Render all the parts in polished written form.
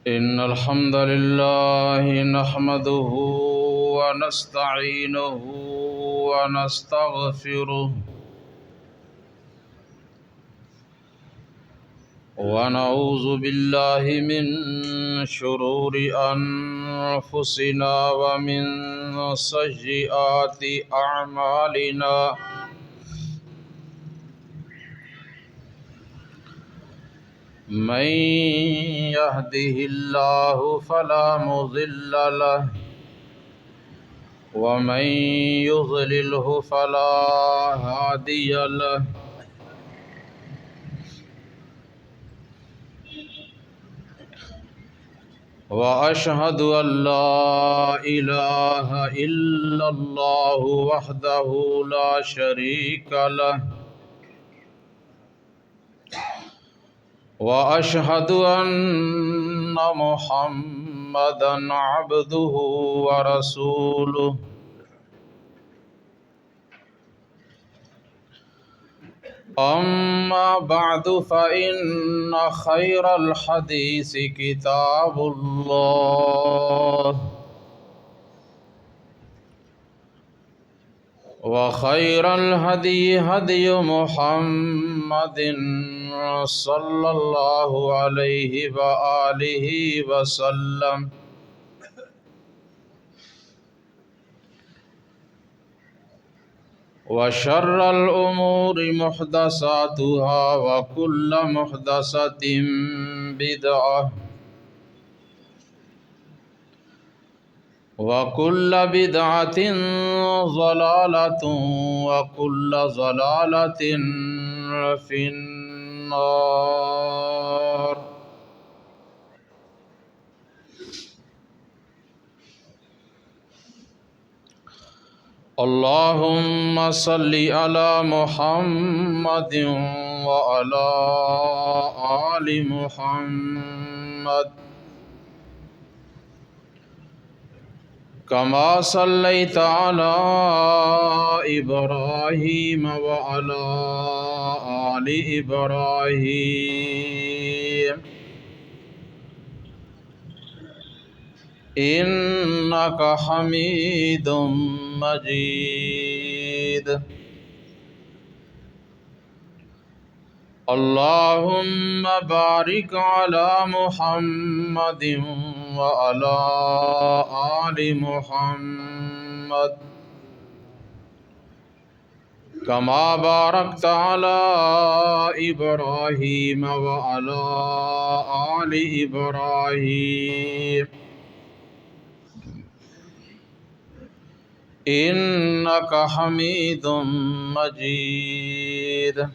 إن الحمد لله نحمده ونستعينه ونستغفره ونعوذ بالله من شرور أنفسنا ومن سيئات أعمالنا من يهده الله فلا مضل له ومن يضلله فلا هادي له وأشهد أن لا إله إلا الله وحده لا شريك له وأشهد أن محمدا عبده ورسوله أما بعد فإن خير الحديث كتاب الله وخير الهدي هدي محمد صلى الله عليه وآله وسلم وشر الأمور محدثاتها وكل محدثة بدعة وكل بدعة ضلالة وكل ضلالة في النار اللهم صل على محمد وعلى آل محمد كما صليت على إبراهيم وعلى آل إبراهيم إنك حميد مجيد اللهم بارك على محمد وعلى آل محمد كما باركت على إبراهيم وعلى آل إبراهيم إنك حميد مجيد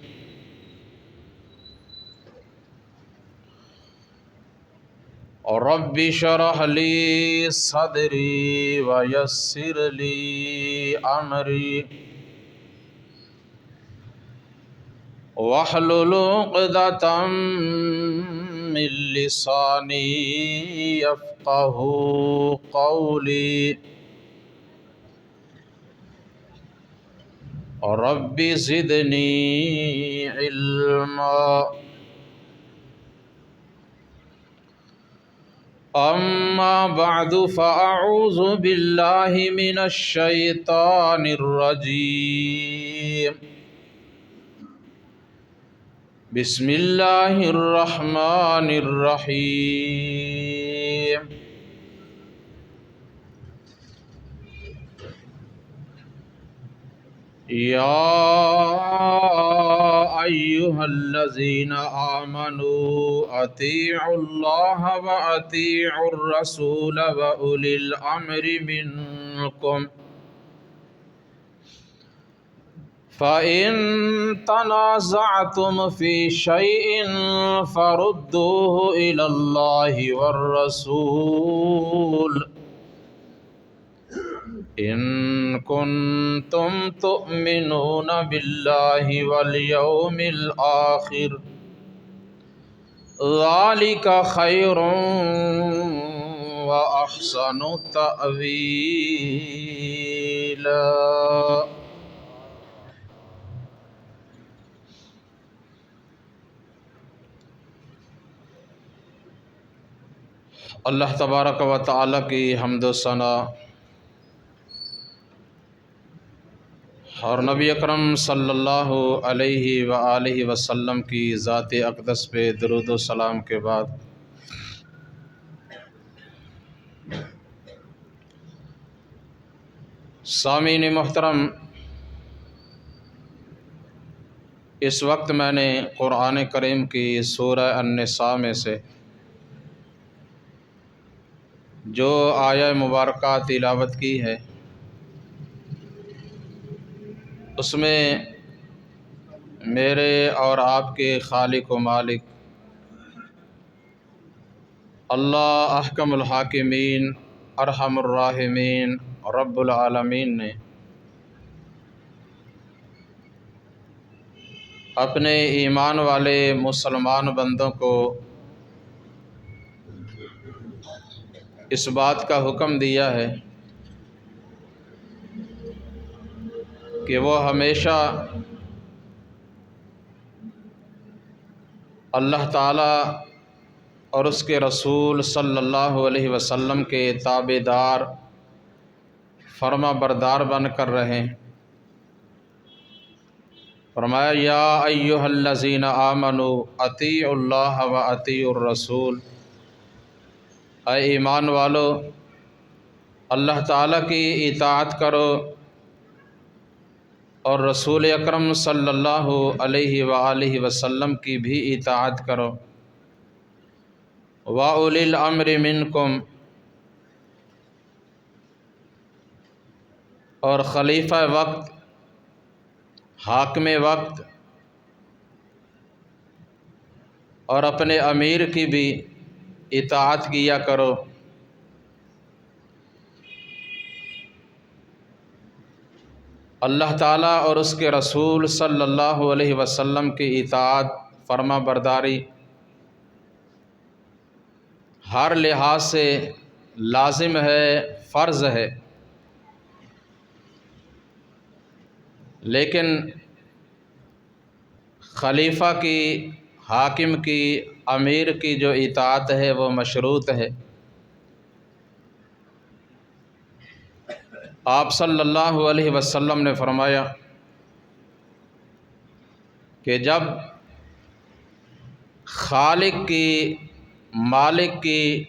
رب اشرح لي صدري ويسر لي أمري واحلل عقدة من لساني يفقه قولي رب زدني علما أما بعد فأعوذ بالله من الشيطان الرجيم بسم الله الرحمن الرحيم يا أيها الذين آمنوا أطيعوا الله وأطيعوا الرسول وأولي الأمر منكم فإن تنازعتم في شيء فردوه إلى الله والرسول إن كنتم تؤمنون بالله واليوم الآخر ذلك خير وأحسن تأويلا اللہ تبارک و تعالی کی حمد و ثنا اور نبی اکرم صلی اللہ علیہ وآلہ وسلم کی ذات اقدس پہ درود و سلام کے بعد سامعین محترم، اس وقت میں نے قرآن کریم کی سورہ النساء میں سے جو آیہ مبارکہ تلاوت کی ہے، اس میں میرے اور آپ کے خالق و مالک اللہ احکم الحاکمین ارحم الراحمین رب العالمین نے اپنے ایمان والے مسلمان بندوں کو اس بات کا حکم دیا ہے کہ وہ ہمیشہ اللہ تعالیٰ اور اس کے رسول صلی اللہ علیہ وسلم کے تابع دار فرما بردار بن کر رہیں۔ فرمایا یا ایھا الذین آمنوا اطیعوا اللہ و اطیعوا الرسول، اے ایمان والو اللہ تعالیٰ کی اطاعت کرو اور رسول اکرم صلی اللہ علیہ وآلہ وسلم کی بھی اطاعت کرو۔ وَأُولِي الْأَمْرِ مِنْكُمْ، اور خلیفہ وقت، حاکم وقت اور اپنے امیر کی بھی اطاعت کیا کرو۔ اللہ تعالیٰ اور اس کے رسول صلی اللہ علیہ وسلم کی اطاعت فرما برداری ہر لحاظ سے لازم ہے، فرض ہے، لیکن خلیفہ کی، حاکم کی، امیر کی جو اطاعت ہے وہ مشروط ہے۔ آپ صلی اللہ علیہ وسلم نے فرمایا کہ جب خالق کی، مالک کی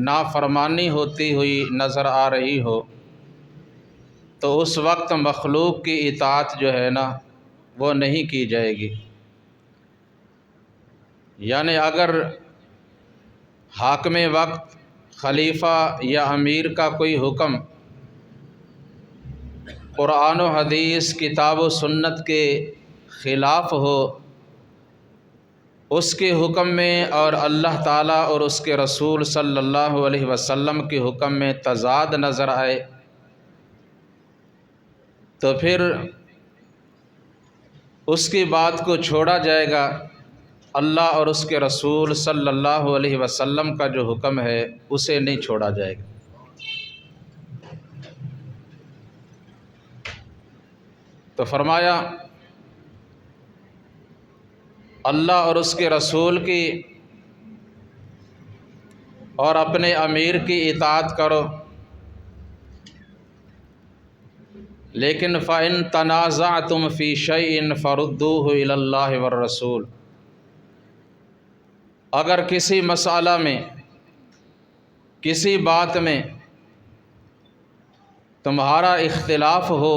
نافرمانی ہوتی ہوئی نظر آ رہی ہو تو اس وقت مخلوق کی اطاعت جو ہے نا وہ نہیں کی جائے گی۔ یعنی اگر حاکم وقت، خلیفہ یا امیر کا کوئی حکم قرآن و حدیث، کتاب و سنت کے خلاف ہو، اس کے حکم میں اور اللہ تعالیٰ اور اس کے رسول صلی اللہ علیہ وسلم کے حکم میں تضاد نظر آئے تو پھر اس کی بات کو چھوڑا جائے گا، اللہ اور اس کے رسول صلی اللہ علیہ وسلم کا جو حکم ہے اسے نہیں چھوڑا جائے گا۔ تو فرمایا اللہ اور اس کے رسول کی اور اپنے امیر کی اطاعت کرو، لیکن فَإِن تَنَازَعْتُمْ فِي شَيْءٍ فَرُدُّوهُ إِلَى اللَّهِ وَالرَّسُولِ، اگر کسی مسئلہ میں، کسی بات میں تمہارا اختلاف ہو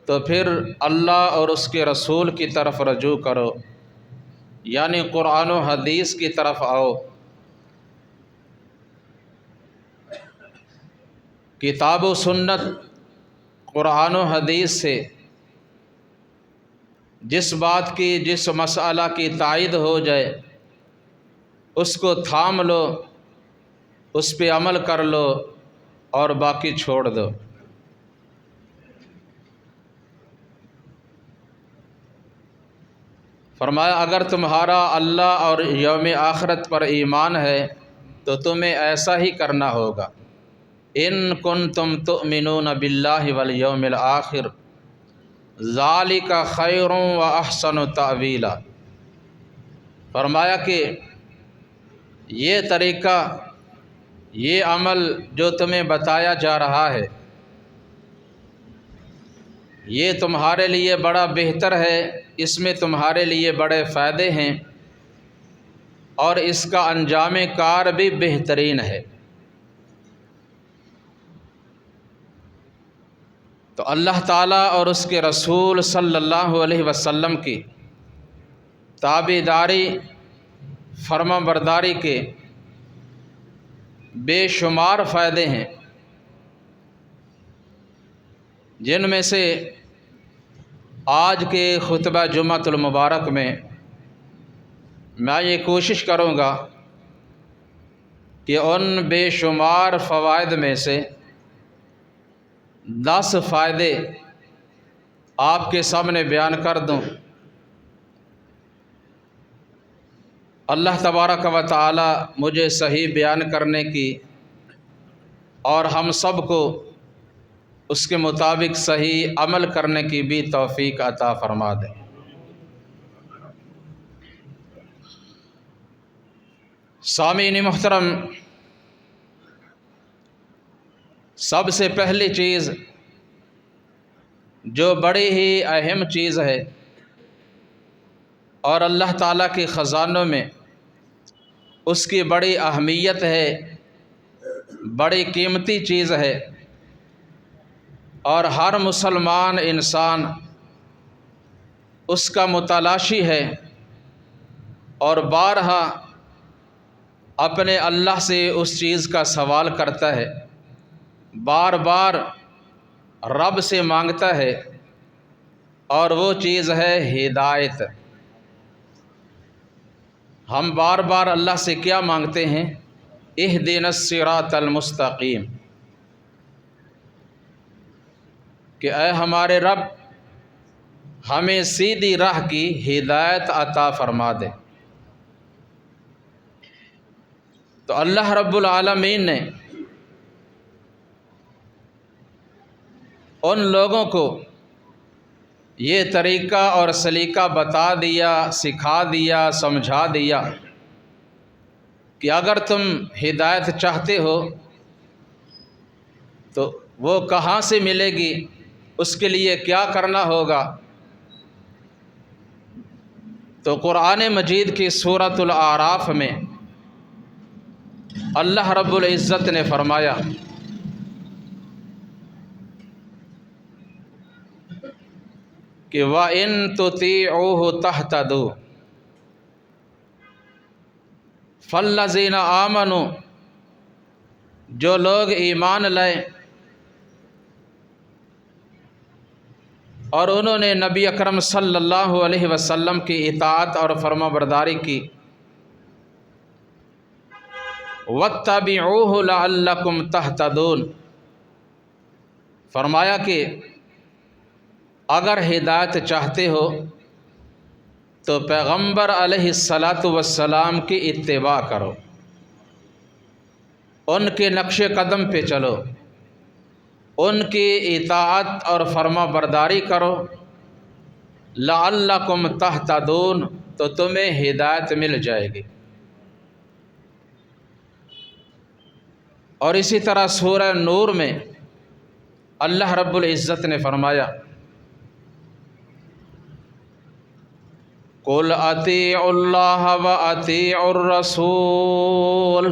تو پھر اللہ اور اس کے رسول کی طرف رجوع کرو، یعنی قرآن و حدیث کی طرف آؤ۔ کتاب و سنت، قرآن و حدیث سے جس بات کی، جس مسئلہ کی تائید ہو جائے اس کو تھام لو، اس پہ عمل کر لو اور باقی چھوڑ دو۔ فرمایا اگر تمہارا اللہ اور یوم آخرت پر ایمان ہے تو تمہیں ایسا ہی کرنا ہوگا۔ ان کنتم تؤمنون باللہ والیوم الآخر ذالک خیر و احسن تأویلا، فرمایا کہ یہ طریقہ، یہ عمل جو تمہیں بتایا جا رہا ہے، یہ تمہارے لیے بڑا بہتر ہے، اس میں تمہارے لیے بڑے فائدے ہیں اور اس کا انجام کار بھی بہترین ہے۔ تو اللہ تعالیٰ اور اس کے رسول صلی اللہ علیہ وسلم کی تابعداری، فرما برداری کے بے شمار فائدے ہیں، جن میں سے آج کے خطبہ جمعۃ المبارک میں یہ کوشش کروں گا کہ ان بے شمار فوائد میں سے 10 فائدے آپ کے سامنے بیان کر دوں۔ اللہ تبارک و تعالی مجھے صحیح بیان کرنے کی اور ہم سب کو اس کے مطابق صحیح عمل کرنے کی بھی توفیق عطا فرما دے۔ سامعین محترم، سب سے پہلی چیز جو بڑی ہی اہم چیز ہے اور اللہ تعالیٰ کے خزانوں میں اس کی بڑی اہمیت ہے، بڑی قیمتی چیز ہے، اور ہر مسلمان انسان اس کا متلاشی ہے اور بارہا اپنے اللہ سے اس چیز کا سوال کرتا ہے، بار بار رب سے مانگتا ہے، اور وہ چیز ہے ہدایت۔ ہم بار بار اللہ سے کیا مانگتے ہیں؟ اہدنا الصراط المستقیم، کہ اے ہمارے رب ہمیں سیدھی راہ کی ہدایت عطا فرما دے۔ تو اللہ رب العالمین نے ان لوگوں کو یہ طریقہ اور سلیقہ بتا دیا، سکھا دیا، سمجھا دیا کہ اگر تم ہدایت چاہتے ہو تو وہ کہاں سے ملے گی، اس کے لیے کیا کرنا ہوگا۔ تو قرآن مجید کی سورۃ الاعراف میں اللہ رب العزت نے فرمایا کہ وَإِن تُطِيعُوهُ تَهْتَدُوا فَالَّذِينَ آمَنُوا، جو لوگ ایمان لائے اور انہوں نے نبی اکرم صلی اللہ علیہ وسلم کی اطاعت اور فرما برداری کی، وَاتَّبِعُوهُ لَعَلَّكُمْ تَهْتَدُونَ، فرمایا کہ اگر ہدایت چاہتے ہو تو پیغمبر علیہ الصلاۃ والسلام کی اتباع کرو، ان کے نقش قدم پہ چلو، ان کی اطاعت اور فرما برداری کرو، لعلکم تہتدون، تو تمہیں ہدایت مل جائے گی۔ اور اسی طرح سورہ نور میں اللہ رب العزت نے فرمایا قُلْ أَطِيعُوا اللَّهَ وَأَطِيعُوا الرَّسُولَ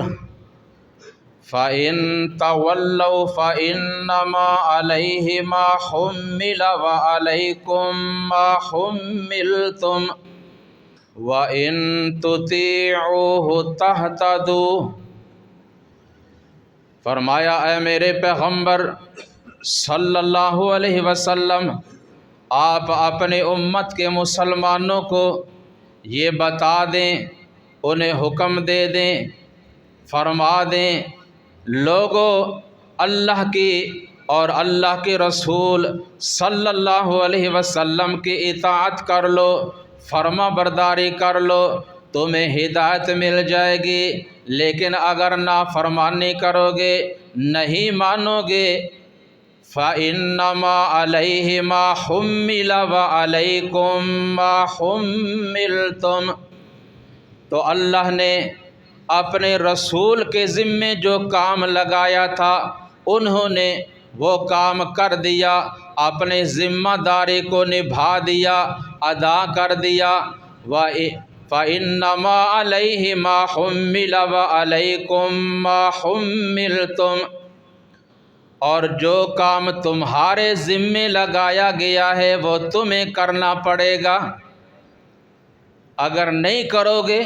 فَإِن تَوَلَّوْا فَإِنَّمَا عَلَيْهِ مَا حُمِّلَ وَعَلَيْكُمْ مَا حُمِّلْتُمْ وَإِن تُطِيعُوهُ تَهْتَدُوا، فرمایا اے میرے پیغمبر صلی اللہ علیہ وسلم، آپ اپنے امت کے مسلمانوں کو یہ بتا دیں، انہیں حکم دے دیں، فرما دیں، لوگو اللہ کی اور اللہ کے رسول صلی اللہ علیہ وسلم کی اطاعت کر لو، فرما برداری کر لو، تمہیں ہدایت مل جائے گی۔ لیکن اگر نافرمانی کرو گے، نہیں مانو گے، فَإِنَّمَا عَلَيْهِ مَا حُمِّلَ وَعَلَيْكُمْ مَا حُمِّلْتُمْ، تو اللہ نے اپنے رسول کے ذمے جو کام لگایا تھا انہوں نے وہ کام کر دیا، اپنے ذمہ داری کو نبھا دیا، ادا کر دیا۔ فَإِنَّمَا عَلَيْهِ مَا حُمِّلَ وَعَلَيْكُمْ مَا حُمِّلْتُمْ، اور جو کام تمہارے ذمے لگایا گیا ہے وہ تمہیں کرنا پڑے گا۔ اگر نہیں کرو گے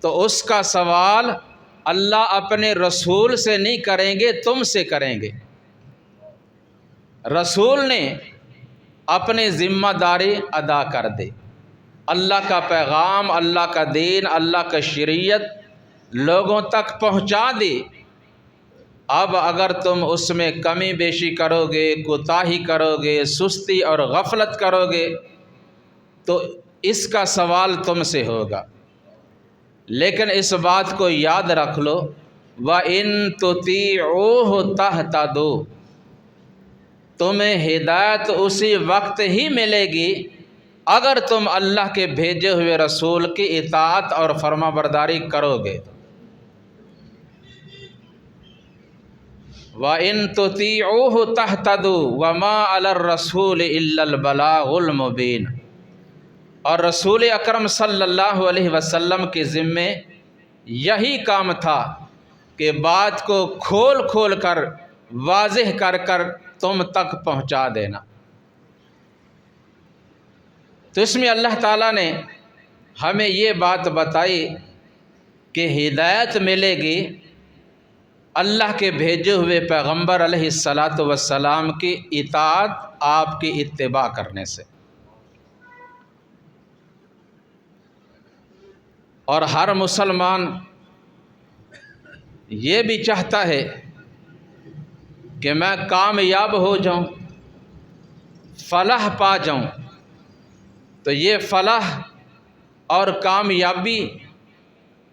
تو اس کا سوال اللہ اپنے رسول سے نہیں کریں گے، تم سے کریں گے۔ رسول نے اپنی ذمہ داری ادا کر دی، اللہ کا پیغام، اللہ کا دین، اللہ کا شریعت لوگوں تک پہنچا دی۔ اب اگر تم اس میں کمی بیشی کرو گے، کوتاہی کرو گے، سستی اور غفلت کرو گے تو اس کا سوال تم سے ہوگا۔ لیکن اس بات کو یاد رکھ لو، وَإِن تُطِيعُوهُ تَهْتَدُوا، تمہیں ہدایت اسی وقت ہی ملے گی اگر تم اللہ کے بھیجے ہوئے رسول کی اطاعت اور فرما برداری کرو گے۔ وَإِن تُطِيعُوهُ تَهْتَدُوا وَمَا عَلَى الرَّسُولِ إِلَّا الْبَلَاغُ الْمُبِينُ، اور رسول اکرم صلی اللہ علیہ وسلم کے ذمے یہی کام تھا کہ بات کو کھول کھول کر، واضح کر کر تم تک پہنچا دینا۔ تو اس میں اللہ تعالیٰ نے ہمیں یہ بات بتائی کہ ہدایت ملے گی اللہ کے بھیجے ہوئے پیغمبر علیہ الصلاۃ والسلام کی اطاعت، آپ کی اتباع کرنے سے۔ اور ہر مسلمان یہ بھی چاہتا ہے کہ میں کامیاب ہو جاؤں، فلاح پا جاؤں۔ تو یہ فلاح اور کامیابی،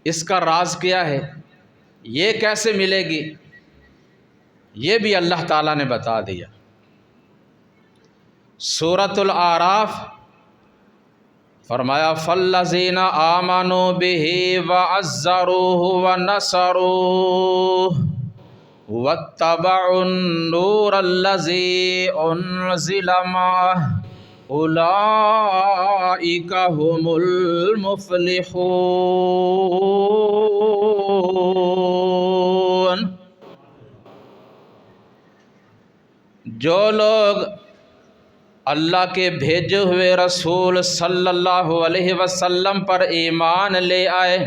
اس کا راز کیا ہے، یہ کیسے ملے گی، یہ بھی اللہ تعالیٰ نے بتا دیا۔ سورۃ الاعراف فرمایا فَالَّذِينَ آمَنُوا بِهِ وَعَزَّرُوهُ وَنَصَرُوهُ وَاتَّبَعُوا النُّورَ الَّذِي أُنزِلَ مَعَهُ أُولَٰئِكَ هُمُ الْمُفْلِحُونَ۔ جو لوگ اللہ کے بھیجے ہوئے رسول صلی اللہ علیہ وسلم پر ایمان لے آئے،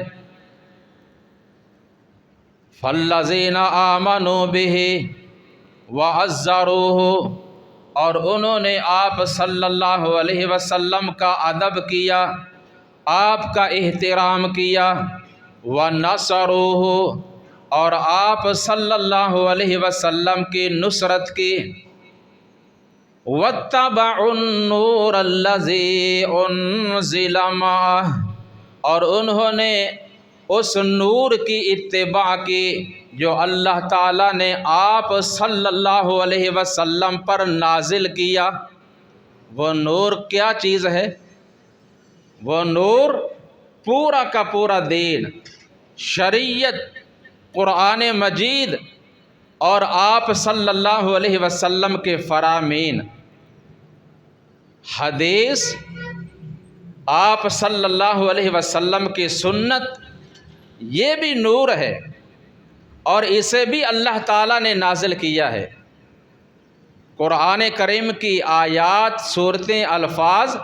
فَالَّذِينَ آمَنُوا بِهِ وَعَزَّرُوهُ، اور انہوں نے آپ صلی اللہ علیہ وسلم کا ادب کیا، آپ کا احترام کیا، وَنَصَرُوهُ، اور آپ صلی اللہ علیہ وسلم کی نصرت کی، وَاتَّبَعُوا النُّورَ الَّذِي أُنزِلَ مَعَهُ، اور انہوں نے اس نور کی اتباع کی جو اللہ تعالیٰ نے آپ صلی اللہ علیہ وسلم پر نازل کیا۔ وہ نور کیا چیز ہے؟ وہ نور پورا کا پورا دین، شریعت، قرآن مجید اور آپ صلی اللہ علیہ وسلم کے فرامین، حدیث، آپ صلی اللہ علیہ وسلم کی سنت، یہ بھی نور ہے اور اسے بھی اللہ تعالیٰ نے نازل کیا ہے۔ قرآن کریم کی آیات، صورتیں، الفاظ،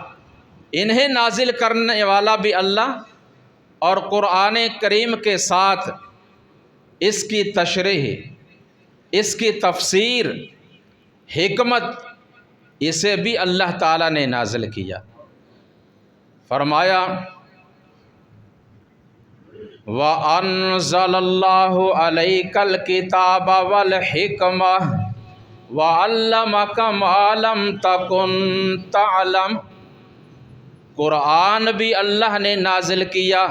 انہیں نازل کرنے والا بھی اللہ، اور قرآن کریم کے ساتھ اس کی تشریح، اس کی تفسیر، حکمت، اسے بھی اللہ تعالیٰ نے نازل کیا۔ فرمایا وَأَنزَلَ اللَّهُ عَلَيْكَ الْكِتَابَ وَالْحِكْمَةَ وَعَلَّمَكَ مَا لَمْ تَكُنْ تَعْلَمُ، قرآن بھی اللہ نے نازل کیا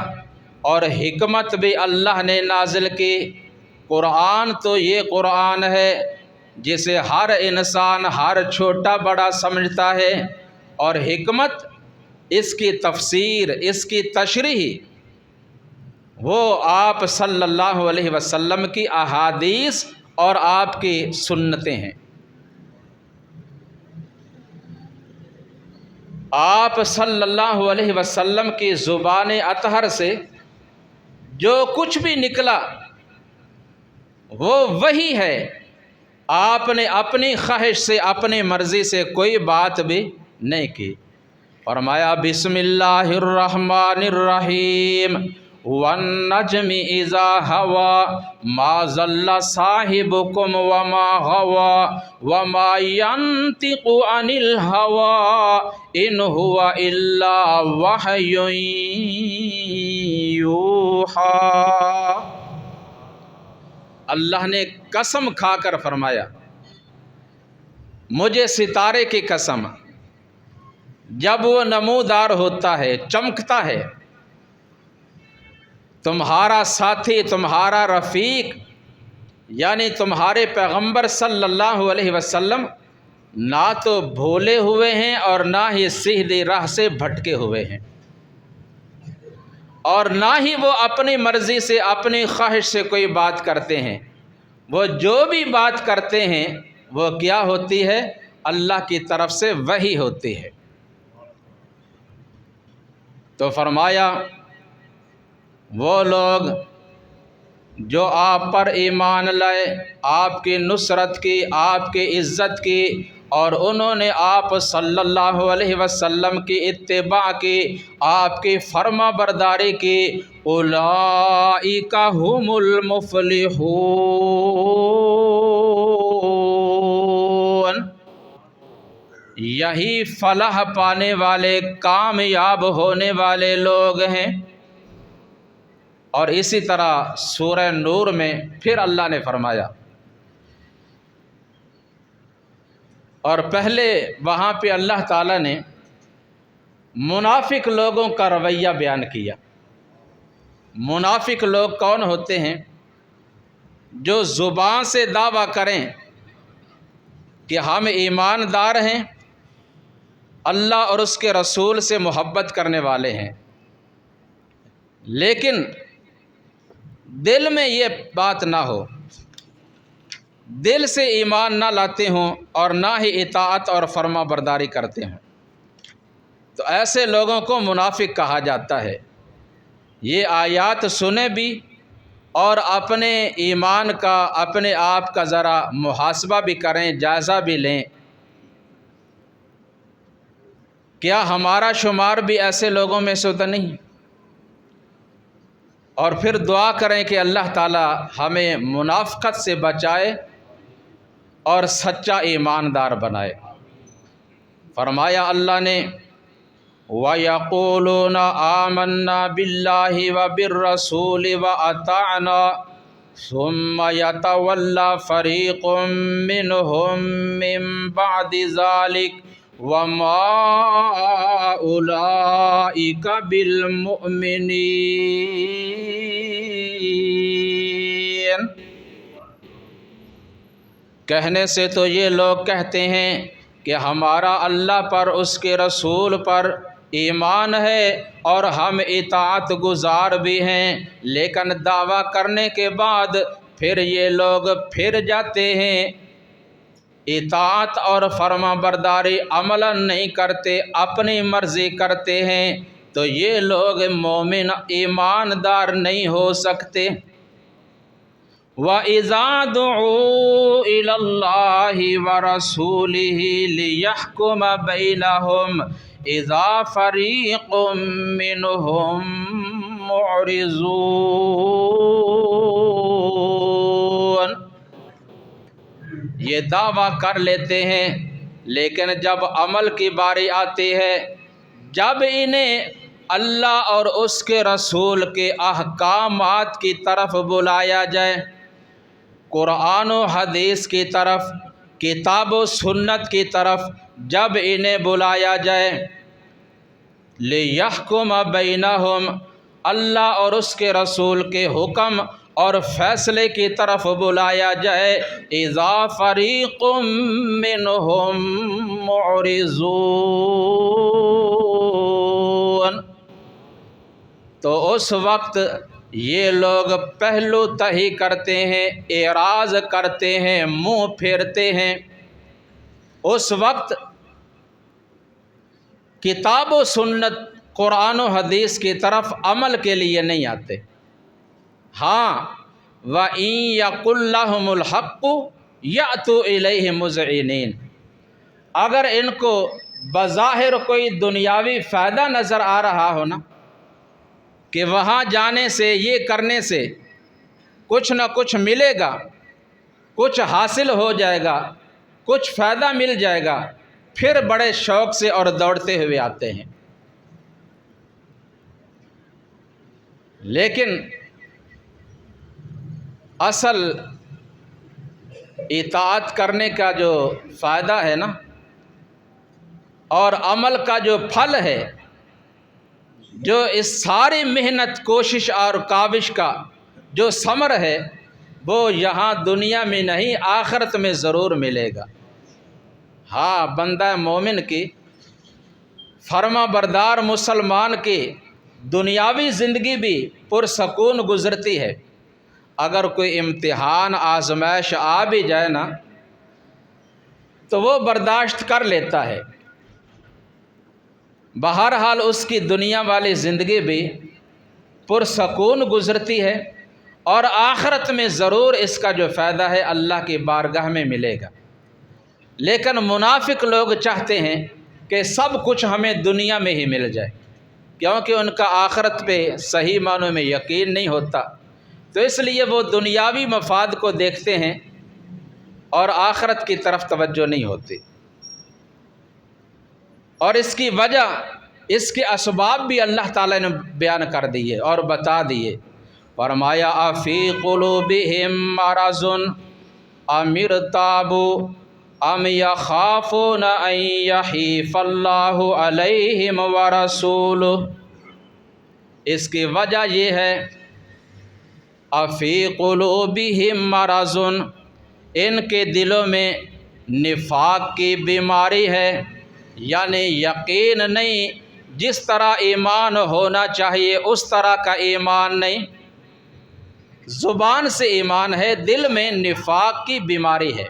اور حکمت بھی اللہ نے نازل کی۔ قرآن تو یہ قرآن ہے جسے ہر انسان، ہر چھوٹا بڑا سمجھتا ہے، اور حکمت، اس کی تفسیر، اس کی تشریح، وہ آپ صلی اللہ علیہ وسلم کی احادیث اور آپ کی سنتیں ہیں۔ آپ صلی اللہ علیہ وسلم کی زبان اطہر سے جو کچھ بھی نکلا وہ وہی ہے، آپ نے اپنی خواہش سے اپنی مرضی سے کوئی بات بھی نہیں کی۔ فرمایا بسم اللہ الرحمن الرحیم والنجم اذا هوى ما ضل صاحبكم وما غوى وما ينطق عن الهوى ان هو الا وحی یوحی۔ اللہ نے قسم کھا کر فرمایا، مجھے ستارے کی قسم، جب وہ نمودار ہوتا ہے، چمکتا ہے، تمہارا ساتھی، تمہارا رفیق یعنی تمہارے پیغمبر صلی اللہ علیہ وسلم نہ تو بھولے ہوئے ہیں اور نہ ہی سیدھی راہ سے بھٹکے ہوئے ہیں، اور نہ ہی وہ اپنی مرضی سے اپنی خواہش سے کوئی بات کرتے ہیں۔ وہ جو بھی بات کرتے ہیں وہ کیا ہوتی ہے؟ اللہ کی طرف سے وحی ہوتی ہے۔ تو فرمایا وہ لوگ جو آپ پر ایمان لائے، آپ کی نصرت کی، آپ کی عزت کی، اور انہوں نے آپ صلی اللہ علیہ وسلم کی اتباع کی، آپ کی فرما برداری کی، اولئک هم المفلحون، یہی فلاح پانے والے، کامیاب ہونے والے لوگ ہیں۔ اور اسی طرح سورہ نور میں پھر اللہ نے فرمایا، اور پہلے وہاں پہ اللہ تعالیٰ نے منافق لوگوں کا رویہ بیان کیا۔ منافق لوگ کون ہوتے ہیں؟ جو زبان سے دعویٰ کریں کہ ہم ایماندار ہیں، اللہ اور اس کے رسول سے محبت کرنے والے ہیں، لیکن دل میں یہ بات نہ ہو، دل سے ایمان نہ لاتے ہوں اور نہ ہی اطاعت اور فرما برداری کرتے ہوں، تو ایسے لوگوں کو منافق کہا جاتا ہے۔ یہ آیات سنیں بھی اور اپنے ایمان کا، اپنے آپ کا ذرا محاسبہ بھی کریں، جائزہ بھی لیں، کیا ہمارا شمار بھی ایسے لوگوں میں سے تو نہیں؟ اور پھر دعا کریں کہ اللہ تعالی ہمیں منافقت سے بچائے اور سچا ایماندار بنائے۔ فرمایا اللہ نے وَيَقُولُونَ آمَنَّا بِاللَّهِ وَبِالرَّسُولِ وَأَطَعْنَا ثُمَّ يَتَوَلَّى فَرِيقٌ مِّنْهُم مِّن بَعْدِ ذَلِكَ وَمَا أُولَئِكَ بِالْمُؤْمِنِينَ۔ کہنے سے تو یہ لوگ کہتے ہیں کہ ہمارا اللہ پر، اس کے رسول پر ایمان ہے اور ہم اطاعت گزار بھی ہیں، لیکن دعویٰ کرنے کے بعد پھر یہ لوگ پھر جاتے ہیں، اطاعت اور فرما برداری عملاً نہیں کرتے، اپنی مرضی کرتے ہیں، تو یہ لوگ مومن، ایماندار نہیں ہو سکتے۔ وَإِذَا دُعُوا إِلَى اللَّهِ وَرَسُولِهِ لِيَحْكُمَ بَيْنَهُمْ إِذَا فَرِيقٌ مِّنْهُم مُّعْرِضُونَ۔ یہ دعویٰ کر لیتے ہیں، لیکن جب عمل کی باری آتی ہے، جب انہیں اللہ اور اس کے رسول کے احکامات کی طرف بلایا جائے، قرآن و حدیث کی طرف، کتاب و سنت کی طرف جب انہیں بلایا جائے، لِيَحْكُمَ بَيْنَهُمْ، اللہ اور اس کے رسول کے حکم اور فیصلے کی طرف بلایا جائے، اِذَا فَرِيقٌ مِّنْهُم مُّعْرِضُونَ، تو اس وقت یہ لوگ پہلو تہی کرتے ہیں، اعراض کرتے ہیں، منہ پھیرتے ہیں، اس وقت کتاب و سنت قرآن و حدیث کی طرف عمل کے لیے نہیں آتے۔ ہاں وَإِن يَقُل لَّهُمُ الْحَقُّ يَأْتُوا إِلَيْهِ مُذْعِنِينَ، اگر ان کو بظاہر کوئی دنیاوی فائدہ نظر آ رہا ہو نا کہ وہاں جانے سے، یہ کرنے سے کچھ نہ کچھ ملے گا، کچھ حاصل ہو جائے گا، کچھ فائدہ مل جائے گا، پھر بڑے شوق سے اور دوڑتے ہوئے آتے ہیں۔ لیکن اصل اطاعت کرنے کا جو فائدہ ہے نا، اور عمل کا جو پھل ہے، جو اس ساری محنت، کوشش اور کاوش کا جو ثمر ہے، وہ یہاں دنیا میں نہیں آخرت میں ضرور ملے گا۔ ہاں بندہ مومن کی، فرما بردار مسلمان کی دنیاوی زندگی بھی پرسکون گزرتی ہے۔ اگر کوئی امتحان، آزمائش آ بھی جائے نا تو وہ برداشت کر لیتا ہے، بہرحال اس کی دنیا والی زندگی بھی پرسکون گزرتی ہے، اور آخرت میں ضرور اس کا جو فائدہ ہے اللہ کی بارگاہ میں ملے گا۔ لیکن منافق لوگ چاہتے ہیں کہ سب کچھ ہمیں دنیا میں ہی مل جائے، کیونکہ ان کا آخرت پہ صحیح معنوں میں یقین نہیں ہوتا، تو اس لیے وہ دنیاوی مفاد کو دیکھتے ہیں اور آخرت کی طرف توجہ نہیں ہوتی۔ اور اس کی وجہ، اس کے اسباب بھی اللہ تعالیٰ نے بیان کر دیے اور بتا دیے۔ فرمایا افی قلوبہم مرض ام ارتابوا ام یخافون ان یحیف اللہ علیہم ورسولہ، اس کی وجہ یہ ہے افی قلوبہم مرض، ان کے دلوں میں نفاق کی بیماری ہے، یعنی یقین نہیں، جس طرح ایمان ہونا چاہیے اس طرح کا ایمان نہیں، زبان سے ایمان ہے، دل میں نفاق کی بیماری ہے۔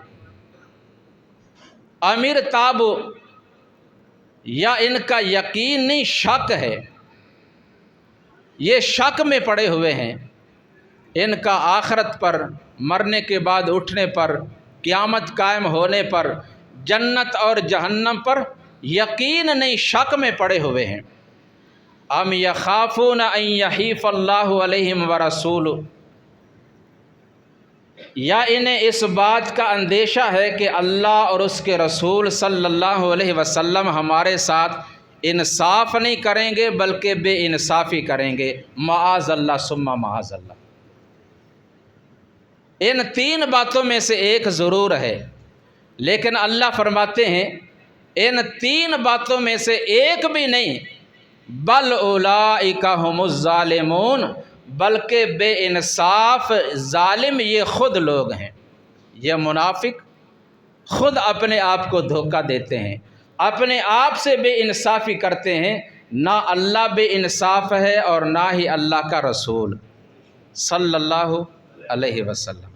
امیر تاب، یا ان کا یقین نہیں، شک ہے، یہ شک میں پڑے ہوئے ہیں، ان کا آخرت پر، مرنے کے بعد اٹھنے پر، قیامت قائم ہونے پر، جنت اور جہنم پر یقین نہیں، شک میں پڑے ہوئے ہیں۔ ام یخافون ان یحیف اللہ علیہم ورسولہ، یا انہیں اس بات کا اندیشہ ہے کہ اللہ اور اس کے رسول صلی اللہ علیہ وسلم ہمارے ساتھ انصاف نہیں کریں گے بلکہ بے انصافی کریں گے، معاذ اللہ ثم معاذ اللہ۔ ان تین باتوں میں سے ایک ضرور ہے، لیکن اللہ فرماتے ہیں ان تین باتوں میں سے ایک بھی نہیں، بل اولئک هم الظالمون، بلکہ بے انصاف ظالم یہ خود لوگ ہیں، یہ منافق خود اپنے آپ کو دھوکہ دیتے ہیں، اپنے آپ سے بے انصافی کرتے ہیں، نہ اللہ بے انصاف ہے اور نہ ہی اللہ کا رسول صلی اللہ علیہ وسلم۔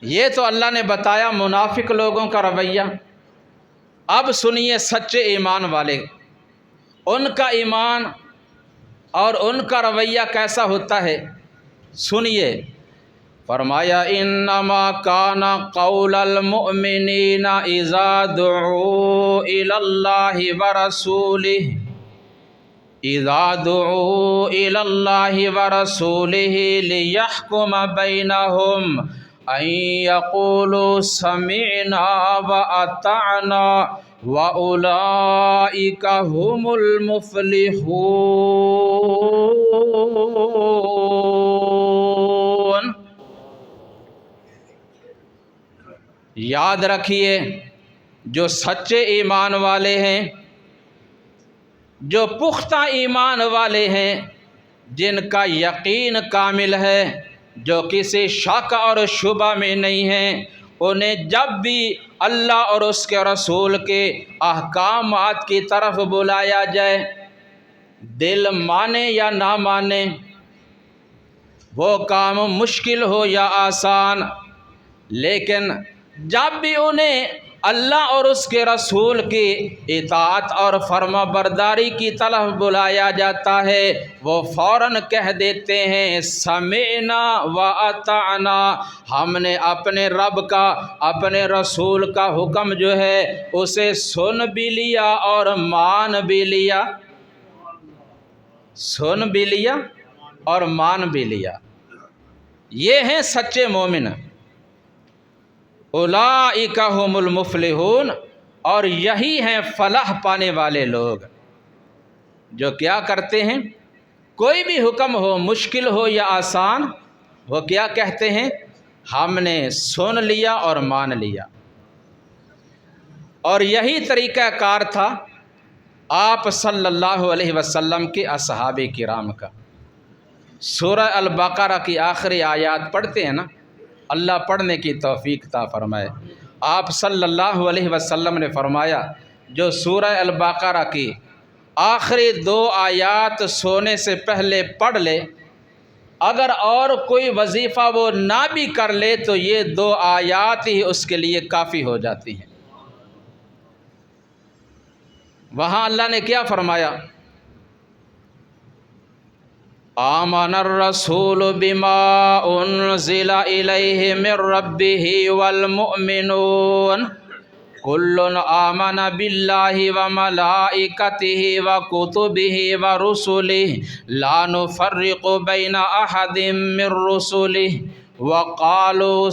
یہ تو اللہ نے بتایا منافق لوگوں کا رویہ۔ اب سنیے سچے ایمان والے، ان کا ایمان اور ان کا رویہ کیسا ہوتا ہے، سنیے۔ فرمایا انما کان قول المؤمنین اذا دعوا الی اللہ ورسولہ، اذا دعوا الی اللہ ورسولہ لیحکم بینہم ان یقولوا سمعنا واطعنا واولئک هم المفلحون۔ یاد رکھیے، جو سچے ایمان والے ہیں، جو پختہ ایمان والے ہیں، جن کا یقین کامل ہے، جو کسی شک اور شبہ میں نہیں ہیں، انہیں جب بھی اللہ اور اس کے رسول کے احکامات کی طرف بلایا جائے، دل مانے یا نہ مانے، وہ کام مشکل ہو یا آسان، لیکن جب بھی انہیں اللہ اور اس کے رسول کی اطاعت اور فرما برداری کی طرف بلایا جاتا ہے، وہ فوراً کہہ دیتے ہیں سمعنا و اطعنا، ہم نے اپنے رب کا، اپنے رسول کا حکم جو ہے اسے سن بھی لیا اور مان بھی لیا، سن بھی لیا اور مان بھی لیا۔ یہ ہیں سچے مومن، اولئک ھم المفلحون، اور یہی ہیں فلاح پانے والے لوگ، جو کیا کرتے ہیں؟ کوئی بھی حکم ہو، مشکل ہو یا آسان، وہ کیا کہتے ہیں؟ ہم نے سن لیا اور مان لیا۔ اور یہی طریقہ کار تھا آپ صلی اللہ علیہ وسلم کے اصحاب کرام کا۔ سورہ البقرہ کی آخری آیات پڑھتے ہیں نا، اللہ پڑھنے کی توفیق عطا فرمائے۔ آپ صلی اللہ علیہ وسلم نے فرمایا جو سورہ البقرہ کی آخری 2 آیات سونے سے پہلے پڑھ لے، اگر اور کوئی وظیفہ وہ نہ بھی کر لے تو یہ 2 آیات ہی اس کے لیے کافی ہو جاتی ہیں۔ وہاں اللہ نے کیا فرمایا؟ آمن الرسول بما انزل الیہ من ربہ والمؤمنون کل آمن باللہ وملائکتہ وکتبہ ورسلہ لا نفرق بین احد من رسلہ وقالوا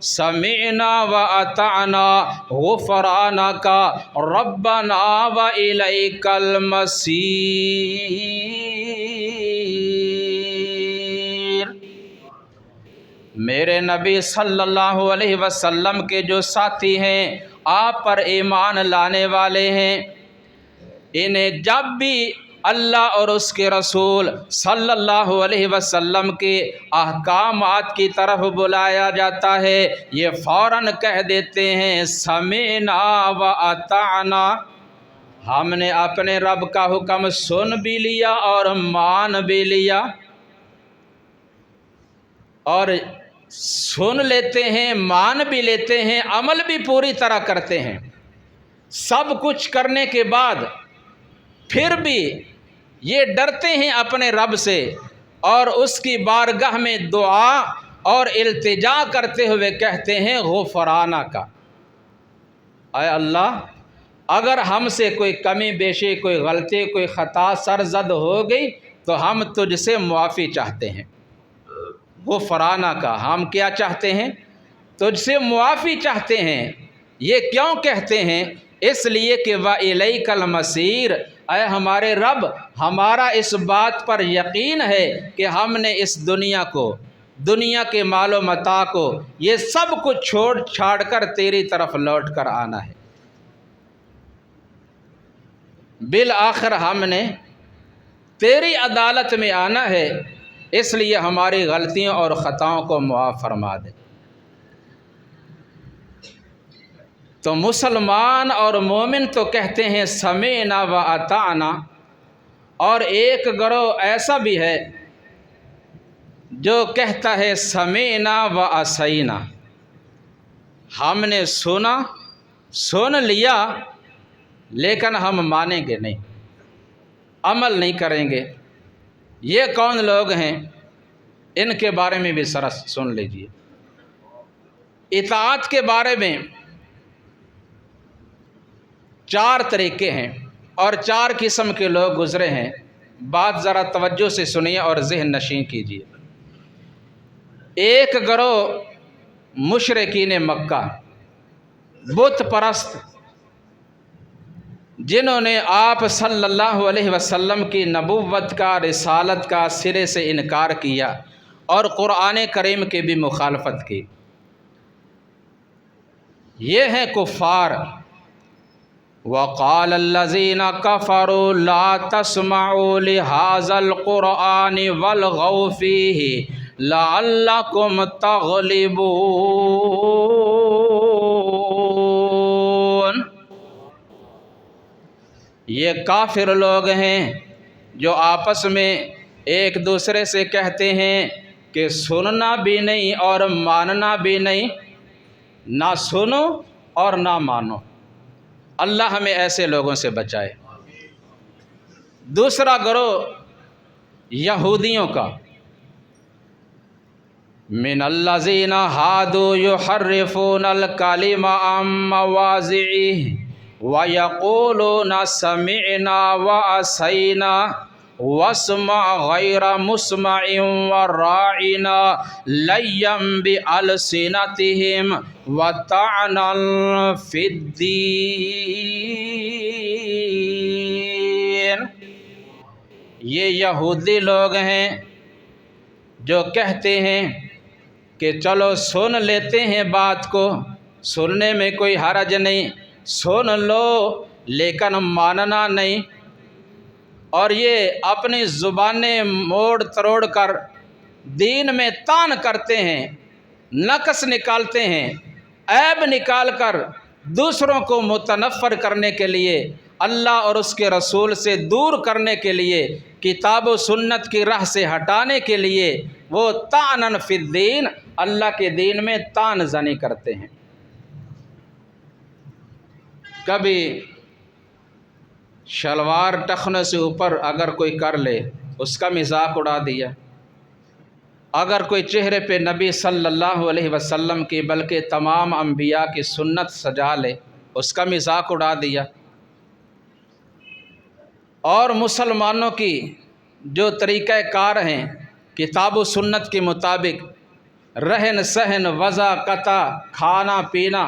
سمعنا واطعنا غفرانک ربنا والیک المصیر۔ میرے نبی صلی اللہ علیہ وسلم کے جو ساتھی ہیں، آپ پر ایمان لانے والے ہیں، انہیں جب بھی اللہ اور اس کے رسول صلی اللہ علیہ وسلم کے احکامات کی طرف بلایا جاتا ہے، یہ فوراً کہہ دیتے ہیں سمعنا و اطعنا، ہم نے اپنے رب کا حکم سن بھی لیا اور مان بھی لیا۔ اور سن لیتے ہیں، مان بھی لیتے ہیں، عمل بھی پوری طرح کرتے ہیں۔ سب کچھ کرنے کے بعد پھر بھی یہ ڈرتے ہیں اپنے رب سے اور اس کی بارگاہ میں دعا اور التجا کرتے ہوئے کہتے ہیں غفرانک، اے اللہ اگر ہم سے کوئی کمی بیشی، کوئی غلطی، کوئی خطا سرزد ہو گئی تو ہم تجھ سے معافی چاہتے ہیں۔ غفرانک، ہم کیا چاہتے ہیں؟ تجھ سے معافی چاہتے ہیں۔ یہ کیوں کہتے ہیں؟ اس لیے کہ وَإِلَيْكَ الْمَصِيرُ، اے ہمارے رب ہمارا اس بات پر یقین ہے کہ ہم نے اس دنیا کو، دنیا کے مال و متاع کو، یہ سب کچھ چھوڑ چھاڑ کر تیری طرف لوٹ کر آنا ہے۔ بالآخر ہم نے تیری عدالت میں آنا ہے، اس لیے ہماری غلطیوں اور خطاؤں کو معاف فرما دے۔ تو مسلمان اور مومن تو کہتے ہیں سمعنا و اطعنا، اور ایک گروہ ایسا بھی ہے جو کہتا ہے سمعنا و عصینا، ہم نے سنا، سن لیا، لیکن ہم مانیں گے نہیں، عمل نہیں کریں گے۔ یہ کون لوگ ہیں؟ ان کے بارے میں بھی ذرا سن لیجیے۔ اطاعت کے بارے میں 4 طریقے ہیں اور 4 قسم کے لوگ گزرے ہیں، بات ذرا توجہ سے سنیے اور ذہن نشین کیجیے۔ ایک گروہ مشرکین مکہ، بت پرست، جنہوں نے آپ صلی اللہ علیہ وسلم کی نبوت کا، رسالت کا سرے سے انکار کیا اور قرآن کریم کی بھی مخالفت کی۔ یہ ہیں کفار۔ وَقَالَ الَّذِينَ كَفَرُوا لَا تَسْمَعُوا لِهَذَا الْقُرْآنِ وَالْغَوْا فِيهِ لَعَلَّكُمْ تَغْلِبُونَ۔ یہ کافر لوگ ہیں جو آپس میں ایک دوسرے سے کہتے ہیں کہ سننا بھی نہیں اور ماننا بھی نہیں، نہ سنو اور نہ مانو۔ اللہ ہمیں ایسے لوگوں سے بچائے۔ دوسرا گروہ یہودیوں کا، من الذین ہادوا یحرفون الکلم عن مواضعہ ویقولون سمعنا وعصینا واسمع غیر مسمع وراعنا لیا بألسنتہم وطعنا فی الدین۔ یہ یہودی لوگ ہیں جو کہتے ہیں کہ چلو سن لیتے ہیں بات کو، سننے میں کوئی حرج نہیں، سن لو لیکن ماننا نہیں، اور یہ اپنی زبانیں موڑ تروڑ کر دین میں طعن کرتے ہیں، نقص نکالتے ہیں، عیب نکال کر دوسروں کو متنفر کرنے کے لیے، اللہ اور اس کے رسول سے دور کرنے کے لیے، کتاب و سنت کی راہ سے ہٹانے کے لیے وہ طعنًا فی الدین، اللہ کے دین میں طعن زنی کرتے ہیں۔ کبھی شلوار ٹخنے سے اوپر اگر کوئی کر لے اس کا مذاق اڑا دیا، اگر کوئی چہرے پہ نبی صلی اللہ علیہ وسلم کی بلکہ تمام انبیاء کی سنت سجا لے اس کا مذاق اڑا دیا، اور مسلمانوں کی جو طریقہ کار ہیں کتاب و سنت کے مطابق، رہن سہن، وضع قطع، کھانا پینا،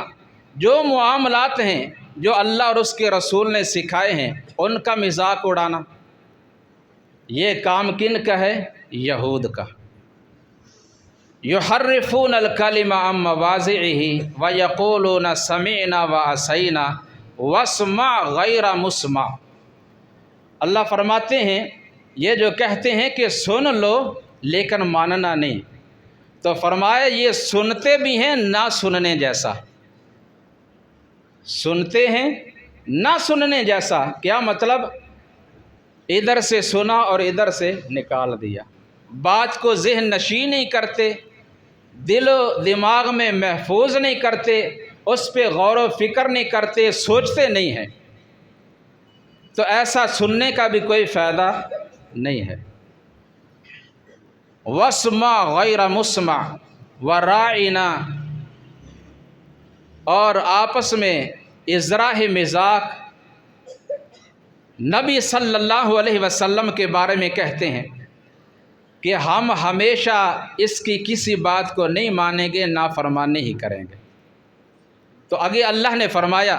جو معاملات ہیں جو اللہ اور اس کے رسول نے سکھائے ہیں ان کا مذاق اڑانا، یہ کام کن کا ہے؟ یہود کا۔ یحرفون الکلم عن مواضعہ ویقولون سمعنا وعصینا واسمع غیر مسمع۔ اللہ فرماتے ہیں یہ جو کہتے ہیں کہ سن لو لیکن ماننا نہیں، تو فرمایا یہ سنتے بھی ہیں نہ سننے جیسا، سنتے ہیں نہ سننے جیسا۔ کیا مطلب؟ ادھر سے سنا اور ادھر سے نکال دیا، بات کو ذہن نشین نہیں کرتے، دل و دماغ میں محفوظ نہیں کرتے، اس پہ غور و فکر نہیں کرتے، سوچتے نہیں ہیں، تو ایسا سننے کا بھی کوئی فائدہ نہیں ہے۔ واسمع غیر مسمع وراعنا، اور آپس میں اظراء مذاق نبی صلی اللہ علیہ وسلم کے بارے میں کہتے ہیں کہ ہم ہمیشہ اس کی کسی بات کو نہیں مانیں گے، نافرمانی ہی کریں گے۔ تو آگے اللہ نے فرمایا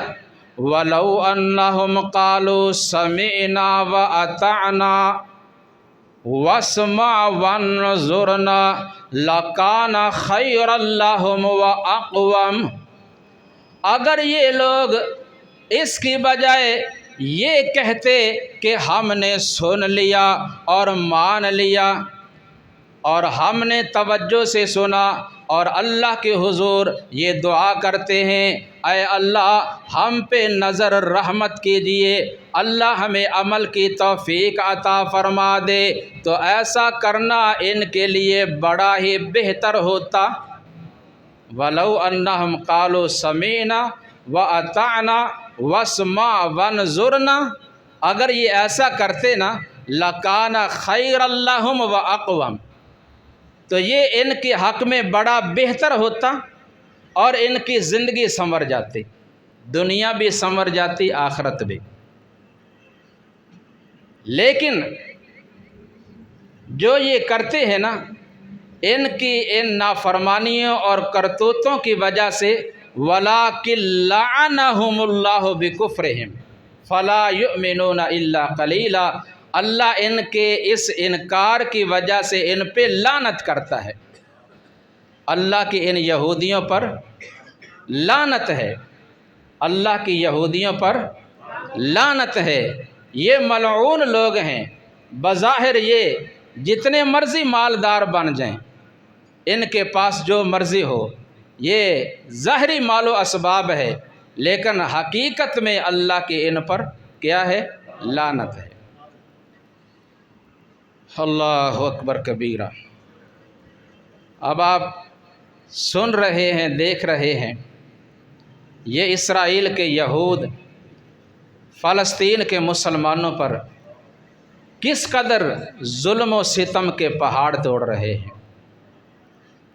وَلَوْ أَنَّهُمْ قَالُوا سَمِعْنَا وَأَطَعْنَا وَاسْمَعْ وَانظُرْنَا لَكَانَ خَيْرًا لَهُمْ وَأَقْوَمَ۔ اگر یہ لوگ اس کی بجائے یہ کہتے کہ ہم نے سن لیا اور مان لیا اور ہم نے توجہ سے سنا اور اللہ کے حضور یہ دعا کرتے ہیں اے اللہ ہم پہ نظر رحمت کیجئے، اللہ ہمیں عمل کی توفیق عطا فرما دے، تو ایسا کرنا ان کے لیے بڑا ہی بہتر ہوتا۔ وَلَوْ أَنَّهُمْ قَالُوا سَمِعْنَا وَأَطَعْنَا وَاسْمَعْ وَانظُرْنَا، اگر یہ ایسا کرتے نا لَكَانَ خَيْرًا لَهُمْ وَأَقْوَمَ، تو یہ ان کے حق میں بڑا بہتر ہوتا اور ان کی زندگی سنور جاتی، دنیا بھی سنور جاتی، آخرت بھی۔ لیکن جو یہ کرتے ہیں نا، ان کی ان نافرمانیوں اور کرتوتوں کی وجہ سے وَلَٰكِن لَّعَنَهُمُ اللَّهُ بِكُفْرِهِمْ فَلَا يُؤْمِنُونَ إِلَّا قَلِيلًا، اللہ ان کے اس انکار کی وجہ سے ان پہ لعنت کرتا ہے۔ اللہ کی ان یہودیوں پر لعنت ہے، اللہ کی یہودیوں پر لعنت ہے، یہ ملعون لوگ ہیں۔ بظاہر یہ جتنے مرضی مالدار بن جائیں، ان کے پاس جو مرضی ہو، یہ ظاہری مال و اسباب ہے، لیکن حقیقت میں اللہ کی ان پر کیا ہے؟ لعنت ہے۔ اللہ اکبر کبیرہ۔ اب آپ سن رہے ہیں، دیکھ رہے ہیں، یہ اسرائیل کے یہود فلسطین کے مسلمانوں پر کس قدر ظلم و ستم کے پہاڑ توڑ رہے ہیں۔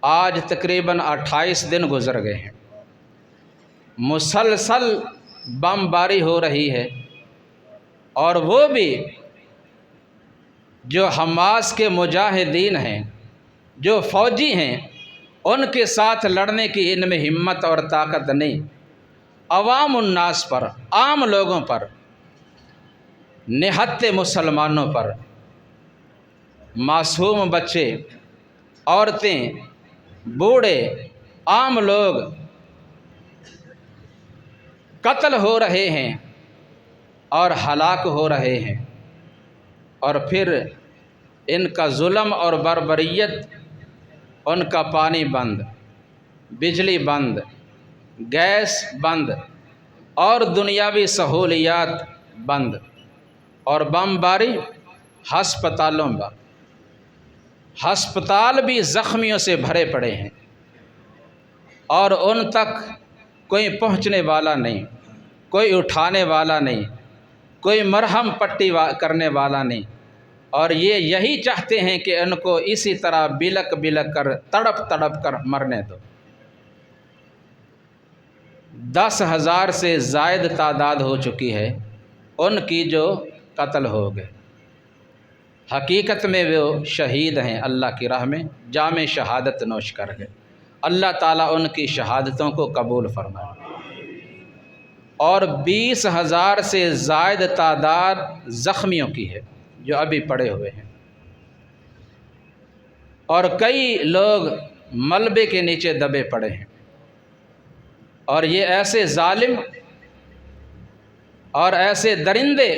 آج تقریباً 28 دن گزر گئے ہیں، مسلسل بم باری ہو رہی ہے، اور وہ بھی جو حماس کے مجاہدین ہیں، جو فوجی ہیں، ان کے ساتھ لڑنے کی ان میں ہمت اور طاقت نہیں۔ عوام الناس پر، عام لوگوں پر، نہتے مسلمانوں پر، معصوم بچے، عورتیں، بوڑھے، عام لوگ قتل ہو رہے ہیں اور ہلاک ہو رہے ہیں، اور پھر ان کا ظلم اور بربریت، ان کا پانی بند، بجلی بند، گیس بند، اور دنیاوی سہولیات بند، اور بم باری ہسپتالوں میں، ہسپتال بھی زخمیوں سے بھرے پڑے ہیں، اور ان تک کوئی پہنچنے والا نہیں، کوئی اٹھانے والا نہیں، کوئی مرہم پٹی کرنے والا نہیں، اور یہ یہی چاہتے ہیں کہ ان کو اسی طرح بلک بلک کر، تڑپ تڑپ کر مرنے دو۔ 10,000 سے زائد تعداد ہو چکی ہے ان کی جو قتل ہو گئے۔ حقیقت میں وہ شہید ہیں، اللہ کی راہ میں جام شہادت نوش کر گئے۔ اللہ تعالیٰ ان کی شہادتوں کو قبول فرمائے۔ اور 20,000 سے زائد تعداد زخمیوں کی ہے جو ابھی پڑے ہوئے ہیں، اور کئی لوگ ملبے کے نیچے دبے پڑے ہیں۔ اور یہ ایسے ظالم اور ایسے درندے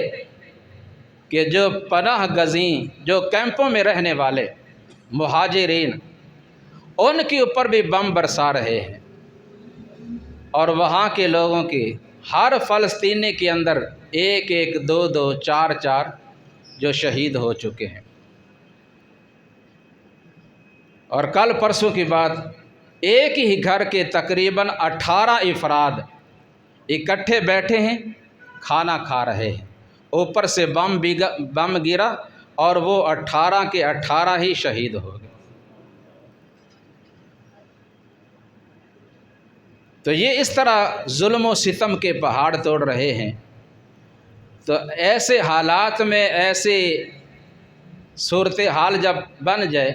کہ جو پناہ گزین، جو کیمپوں میں رہنے والے مہاجرین، ان کے اوپر بھی بم برسا رہے ہیں، اور وہاں کے لوگوں کی، ہر فلسطینی کے اندر 1 2 2 4 4 جو شہید ہو چکے ہیں۔ اور کل پرسوں کی بات، ایک ہی گھر کے تقریباً 18 افراد اکٹھے بیٹھے ہیں، کھانا کھا رہے ہیں، اوپر سے بم گرا، اور وہ 18 کے 18 ہی شہید ہو گئے۔ تو یہ اس طرح ظلم و ستم کے پہاڑ توڑ رہے ہیں۔ تو ایسے حالات میں، ایسے صورتحال جب بن جائے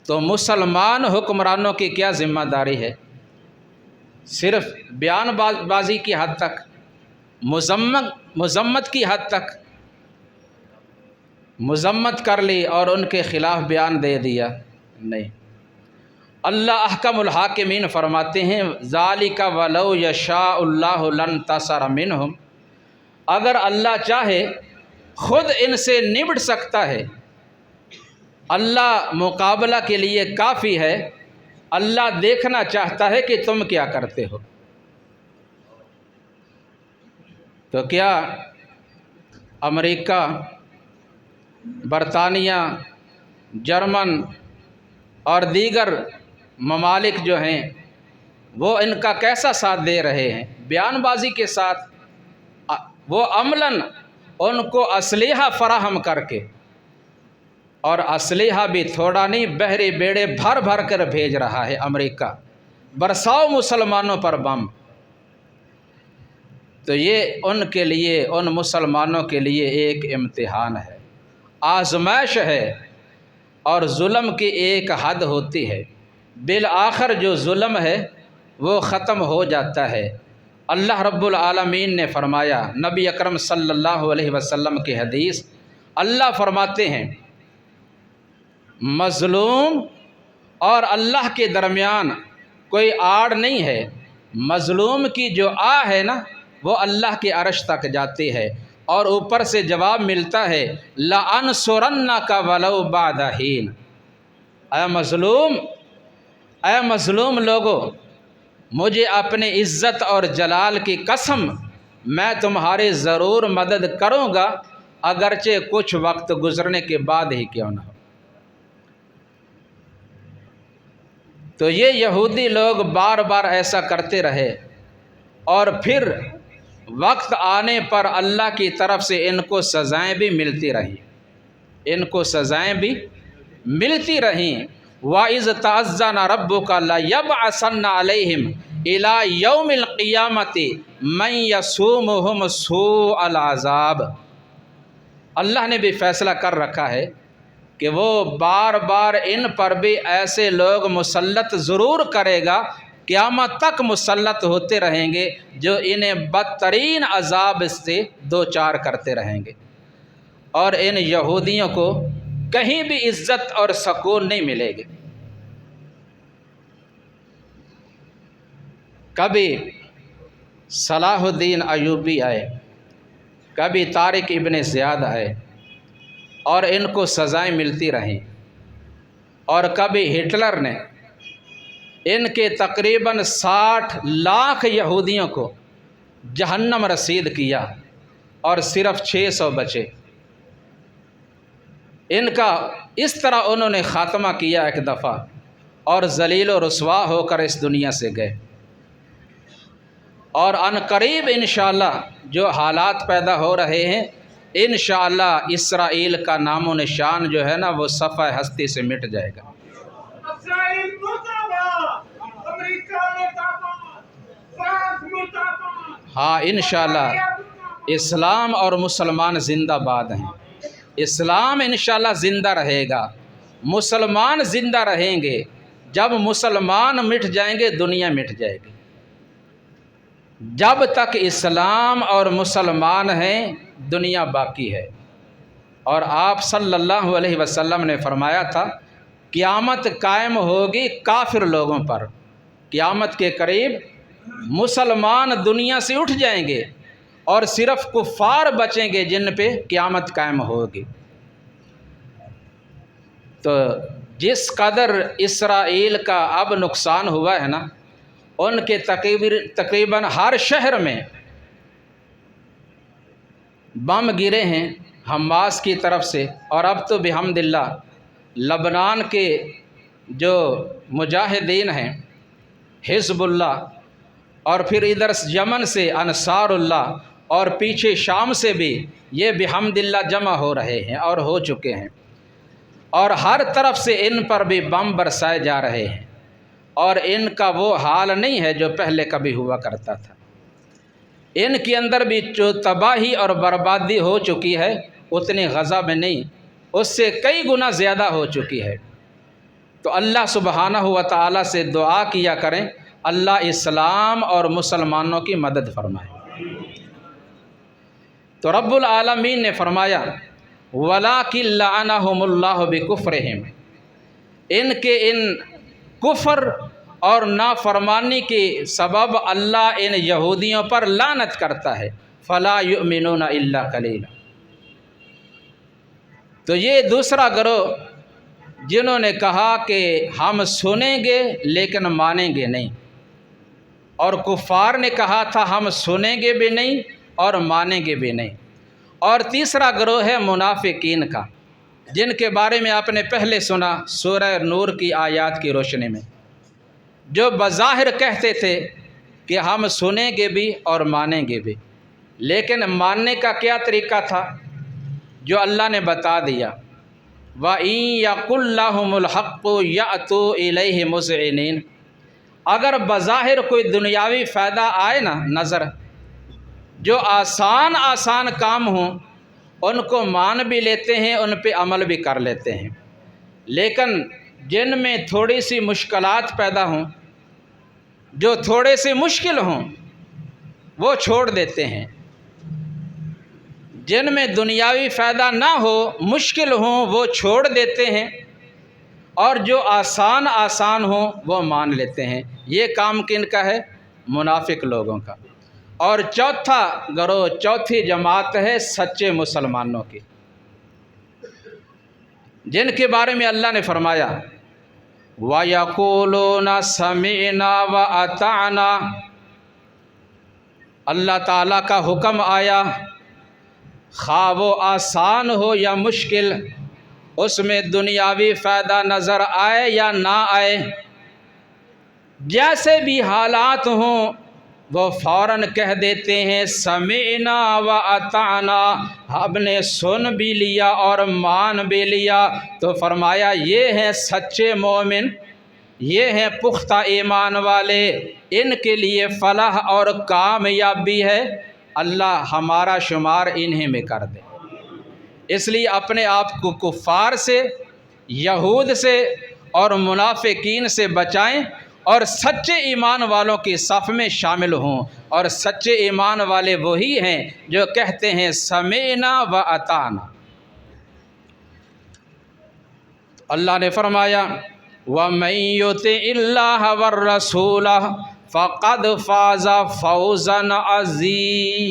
تو مسلمان حکمرانوں کی کیا ذمہ داری ہے؟ صرف بیان بازی کی حد تک، مذمت کی حد تک مذمت کر لی اور ان کے خلاف بیان دے دیا؟ نہیں۔ اللہ احکم الحاکمین فرماتے ہیں ذالک ولو یشاء اللہ لانتصر منہم، اگر اللہ چاہے خود ان سے نمٹ سکتا ہے، اللہ مقابلہ کے لیے کافی ہے، اللہ دیکھنا چاہتا ہے کہ تم کیا کرتے ہو۔ تو کیا امریکہ، برطانیہ، جرمن اور دیگر ممالک جو ہیں وہ ان کا کیسا ساتھ دے رہے ہیں؟ بیان بازی کے ساتھ، وہ عملاً ان کو اسلحہ فراہم کر کے، اور اسلحہ بھی تھوڑا نہیں، بحری بیڑے بھر بھر کر بھیج رہا ہے امریکہ، برساؤ مسلمانوں پر بم۔ تو یہ ان کے لیے، ان مسلمانوں کے لیے ایک امتحان ہے، آزمائش ہے، اور ظلم کی ایک حد ہوتی ہے، بالآخر جو ظلم ہے وہ ختم ہو جاتا ہے۔ اللہ رب العالمین نے فرمایا، نبی اکرم صلی اللہ علیہ وسلم کی حدیث، اللہ فرماتے ہیں مظلوم اور اللہ کے درمیان کوئی آڑ نہیں ہے، مظلوم کی جو آہ ہے نا وہ اللہ کے عرش تک جاتی ہے، اور اوپر سے جواب ملتا ہے لَأَنْصُرَنَّكَ وَلَوْ بَعْدَ حِينٍ۔ اے مظلوم لوگو، مجھے اپنے عزت اور جلال کی قسم، میں تمہاری ضرور مدد کروں گا، اگرچہ کچھ وقت گزرنے کے بعد ہی کیوں نہ ہو۔ تو یہ یہودی لوگ بار بار ایسا کرتے رہے، اور پھر وقت آنے پر اللہ کی طرف سے ان کو سزائیں بھی ملتی رہیں، ان کو سزائیں بھی ملتی رہیں۔ وَإِذْ تَأَذَّنَ رَبُّكَ لَيَبْعَثَنَّ عَلَيْهِمْ إِلَى يَوْمِ الْقِيَامَةِ مَنْ يَسُومُهُمْ سُوءَ الْعَذَابِ۔ اللہ نے بھی فیصلہ کر رکھا ہے کہ وہ بار بار ان پر بھی ایسے لوگ مسلط ضرور کرے گا، قیامت تک مسلط ہوتے رہیں گے جو انہیں بدترین عذاب سے دوچار کرتے رہیں گے، اور ان یہودیوں کو کہیں بھی عزت اور سکون نہیں ملے گی۔ کبھی صلاح الدین ایوبی آئے، کبھی طارق ابن زیاد آئے، اور ان کو سزائیں ملتی رہیں، اور کبھی ہٹلر نے ان کے تقریباً 60 لاکھ یہودیوں کو جہنم رسید کیا اور صرف 600 بچے۔ ان کا اس طرح انہوں نے خاتمہ کیا ایک دفعہ، اور ذلیل و رسوا ہو کر اس دنیا سے گئے۔ اور ان قریب انشاءاللہ جو حالات پیدا ہو رہے ہیں، انشاءاللہ اسرائیل کا نام و نشان جو ہے نا وہ صفحہ ہستی سے مٹ جائے گا۔ ہاں انشاءاللہ اسلام اور مسلمان زندہ باد ہیں۔ اسلام انشاءاللہ زندہ رہے گا، مسلمان زندہ رہیں گے۔ جب مسلمان مٹ جائیں گے دنیا مٹ جائے گی۔ جب تک اسلام اور مسلمان ہیں دنیا باقی ہے۔ اور آپ صلی اللہ علیہ وسلم نے فرمایا تھا قیامت قائم ہوگی کافر لوگوں پر، قیامت کے قریب مسلمان دنیا سے اٹھ جائیں گے اور صرف کفار بچیں گے جن پہ قیامت قائم ہوگی۔ تو جس قدر اسرائیل کا اب نقصان ہوا ہے نا، ان کے تقریباً ہر شہر میں بم گرے ہیں حماس کی طرف سے، اور اب تو بحمداللہ لبنان کے جو مجاہدین ہیں حزب اللہ، اور پھر ادھر یمن سے انصار اللہ، اور پیچھے شام سے بھی یہ بحمداللہ جمع ہو رہے ہیں اور ہو چکے ہیں، اور ہر طرف سے ان پر بھی بم برسائے جا رہے ہیں، اور ان کا وہ حال نہیں ہے جو پہلے کبھی ہوا کرتا تھا۔ ان کے اندر بھی جو تباہی اور بربادی ہو چکی ہے اتنی غزہ میں نہیں، اس سے کئی گنا زیادہ ہو چکی ہے۔ تو اللہ سبحانہ و تعالیٰ سے دعا کیا کریں اللہ اسلام اور مسلمانوں کی مدد فرمائے۔ تو رب العالمین نے فرمایا وَلَٰكِن لَعَنَهُمُ اللَّهُ بِكُفْرِهِمْ، ان کے ان کفر اور نافرمانی کے سبب اللہ ان یہودیوں پر لعنت کرتا ہے۔ فَلَا يُؤْمِنُونَ إِلَّا قَلِيلًا۔ تو یہ دوسرا گروہ جنہوں نے کہا کہ ہم سنیں گے لیکن مانیں گے نہیں، اور کفار نے کہا تھا ہم سنیں گے بھی نہیں اور مانیں گے بھی نہیں۔ اور تیسرا گروہ ہے منافقین کا، جن کے بارے میں آپ نے پہلے سنا سورہ نور کی آیات کی روشنی میں، جو بظاہر کہتے تھے کہ ہم سنیں گے بھی اور مانیں گے بھی، لیکن ماننے کا کیا طریقہ تھا جو اللہ نے بتا دیا۔ وَإِن يَقُل لَّهُمُ الْحَقُّ يَأْتُوا إِلَيْهِ مُذْعِنِينَ، اگر بظاہر کوئی دنیاوی فائدہ آئے نا نظر، جو آسان کام ہوں ان کو مان بھی لیتے ہیں، ان پہ عمل بھی کر لیتے ہیں، لیکن جن میں تھوڑی سی مشکلات پیدا ہوں، جو تھوڑے سے مشکل ہوں وہ چھوڑ دیتے ہیں۔ جن میں دنیاوی فائدہ نہ ہو، مشکل ہوں، وہ چھوڑ دیتے ہیں، اور جو آسان ہوں وہ مان لیتے ہیں۔ یہ کام کن کا ہے؟ منافق لوگوں کا۔ اور چوتھا گروہ، چوتھی جماعت ہے سچے مسلمانوں کی، جن کے بارے میں اللہ نے فرمایا وَيَقُولُونَ سَمِعْنَا وَأَطَعْنَا، اللہ تعالیٰ کا حکم آیا خواہ وہ آسان ہو یا مشکل، اس میں دنیاوی فائدہ نظر آئے یا نہ آئے، جیسے بھی حالات ہوں وہ فوراً کہہ دیتے ہیں سمعنا و اطعنا، ہم نے سن بھی لیا اور مان بھی لیا۔ تو فرمایا یہ ہیں سچے مومن، یہ ہیں پختہ ایمان والے، ان کے لیے فلاح اور کامیابی ہے، اللہ ہمارا شمار انہیں میں کر دے۔ اس لیے اپنے آپ کو کفار سے، یہود سے اور منافقین سے بچائیں اور سچے ایمان والوں کی صف میں شامل ہوں۔ اور سچے ایمان والے وہی ہیں جو کہتے ہیں سمعنا و اطعنا۔ اللہ نے فرمایا وَمَن يُطِعِ اللَّهَ وَالرَّسُولَ فَقَدْ فَازَ فَوْزًا عَظِيمًا۔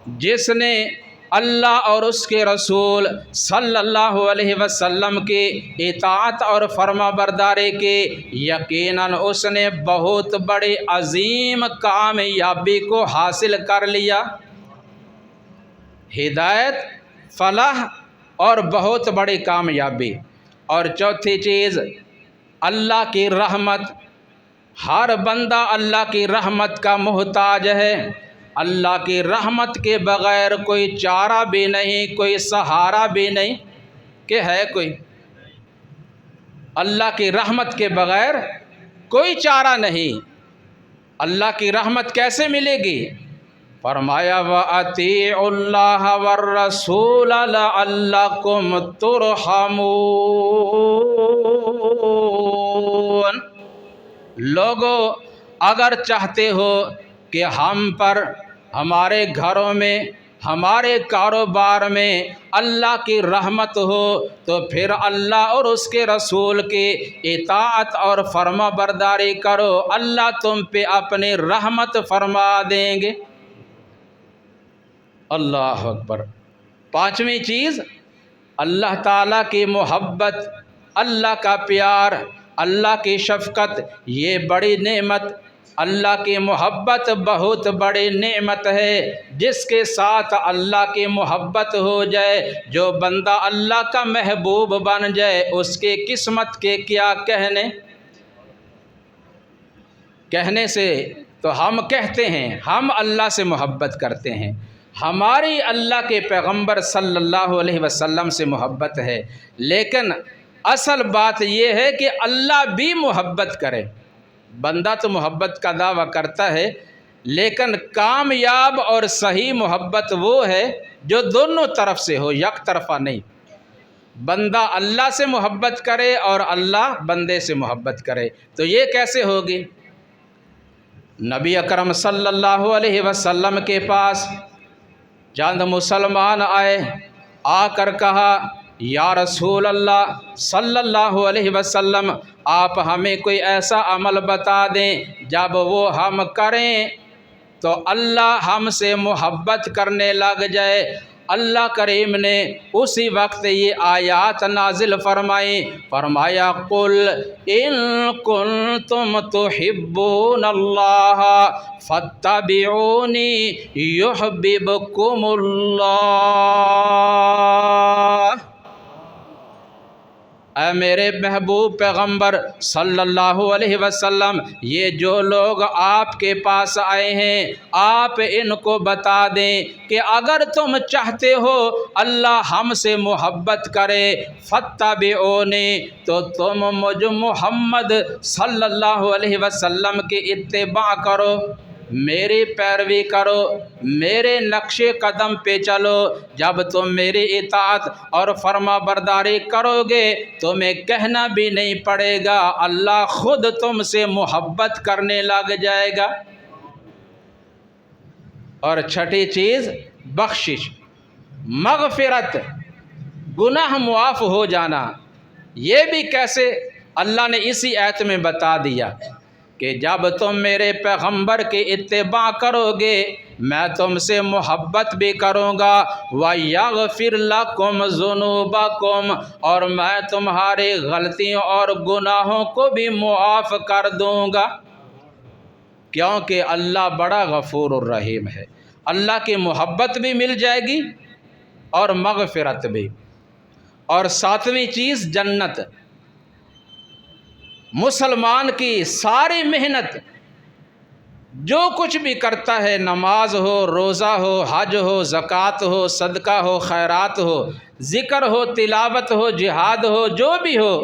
جس نے اللہ اور اس کے رسول صلی اللہ علیہ وسلم کے اطاعت اور فرما برداری کی، یقیناً اس نے بہت بڑی عظیم کامیابی کو حاصل کر لیا۔ ہدایت، فلاح اور بہت بڑی کامیابی۔ اور چوتھی چیز اللہ کی رحمت۔ ہر بندہ اللہ کی رحمت کا محتاج ہے۔ اللہ کی رحمت کے بغیر کوئی چارہ بھی نہیں، کوئی سہارا بھی نہیں کہ ہے کوئی۔ اللہ کی رحمت کے بغیر کوئی چارہ نہیں۔ اللہ کی رحمت کیسے ملے گی؟ فرمایا وَأَطِيعُوا اللَّهَ وَالرَّسُولَ لَعَلَّكُمْ تُرْحَمُونَ۔ لوگو اگر چاہتے ہو کہ ہم پر، ہمارے گھروں میں، ہمارے کاروبار میں اللہ کی رحمت ہو تو پھر اللہ اور اس کے رسول کی اطاعت اور فرما برداری کرو، اللہ تم پہ اپنی رحمت فرما دیں گے۔ اللہ اکبر۔ پانچویں چیز اللہ تعالیٰ کی محبت، اللہ کا پیار، اللہ کی شفقت، یہ بڑی نعمت۔ اللہ کی محبت بہت بڑی نعمت ہے۔ جس کے ساتھ اللہ کی محبت ہو جائے، جو بندہ اللہ کا محبوب بن جائے، اس کے قسمت کے کیا کہنے سے تو ہم کہتے ہیں ہم اللہ سے محبت کرتے ہیں، ہماری اللہ کے پیغمبر صلی اللہ علیہ وسلم سے محبت ہے، لیکن اصل بات یہ ہے کہ اللہ بھی محبت کرے۔ بندہ تو محبت کا دعویٰ کرتا ہے، لیکن کامیاب اور صحیح محبت وہ ہے جو دونوں طرف سے ہو، یک طرفہ نہیں۔ بندہ اللہ سے محبت کرے اور اللہ بندے سے محبت کرے، تو یہ کیسے ہوگی؟ نبی اکرم صلی اللہ علیہ وسلم کے پاس چند مسلمان آئے، آ کر کہا یا رسول اللہ صلی اللہ علیہ وسلم، آپ ہمیں کوئی ایسا عمل بتا دیں جب وہ ہم کریں تو اللہ ہم سے محبت کرنے لگ جائے۔ اللہ کریم نے اسی وقت یہ آیات نازل فرمایا قل ان کنتم تحبون اللہ فاتبعونی یحببکم اللہ۔ اے میرے محبوب پیغمبر صلی اللہ علیہ وسلم، یہ جو لوگ آپ کے پاس آئے ہیں، آپ ان کو بتا دیں کہ اگر تم چاہتے ہو اللہ ہم سے محبت کرے، فاتبعونی، تو تم مجھ محمد صلی اللہ علیہ وسلم کی اتباع کرو، میری پیروی کرو، میرے نقش قدم پہ چلو۔ جب تم میری اطاعت اور فرما برداری کرو گے تمہیں کہنا بھی نہیں پڑے گا، اللہ خود تم سے محبت کرنے لگ جائے گا۔ اور چھٹی چیز بخشش، مغفرت، گناہ معاف ہو جانا۔ یہ بھی کیسے؟ اللہ نے اسی آیت میں بتا دیا کہ جب تم میرے پیغمبر کی اتباع کرو گے میں تم سے محبت بھی کروں گا، وَيَغْفِرْ لَكُمْ ذُنُوبَكُمْ، اور میں تمہاری غلطیوں اور گناہوں کو بھی معاف کر دوں گا۔ کیونکہ اللہ بڑا غفور الرحیم ہے۔ اللہ کی محبت بھی مل جائے گی اور مغفرت بھی۔ اور ساتویں چیز جنت۔ مسلمان کی ساری محنت جو کچھ بھی کرتا ہے، نماز ہو، روزہ ہو، حج ہو، زکوٰۃ ہو، صدقہ ہو، خیرات ہو، ذکر ہو، تلاوت ہو، جہاد ہو، جو بھی ہو،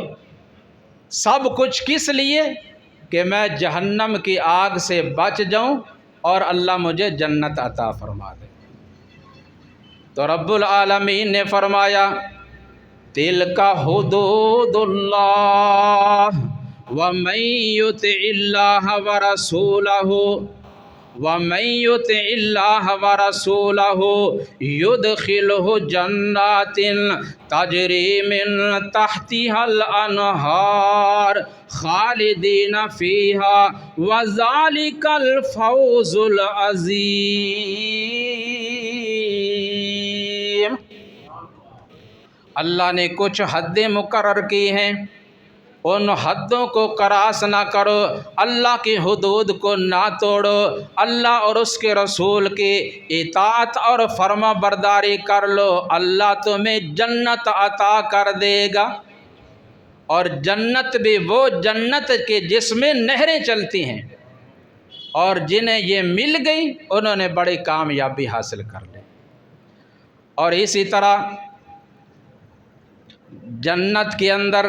سب کچھ کس لیے؟ کہ میں جہنم کی آگ سے بچ جاؤں اور اللہ مجھے جنت عطا فرما دے۔ تو رب العالمین نے فرمایا تِلْکَ حُدُودُ اللّٰہِ وَمَن يُطِعِ اللّٰہِ وَرَسُولَهُ يُدْخِلْهُ جَنَّاتٍ تَجْرِي مِن تَحْتِهَا الْأَنْهَارُ خَالِدِينَ فِيهَا وَذَلِكَ الْفَوْزُ الْعَظِيمُ۔ اللہ نے کچھ حدیں مقرر کی ہیں، ان حدوں کو کراس نہ کرو، اللہ کی حدود کو نہ توڑو، اللہ اور اس کے رسول کی اطاعت اور فرما برداری کر لو، اللہ تمہیں جنت عطا کر دے گا۔ اور جنت بھی وہ جنت کے جس میں نہریں چلتی ہیں، اور جنہیں یہ مل گئی انہوں نے بڑی کامیابی حاصل کر لی۔ اور اسی طرح جنت کے اندر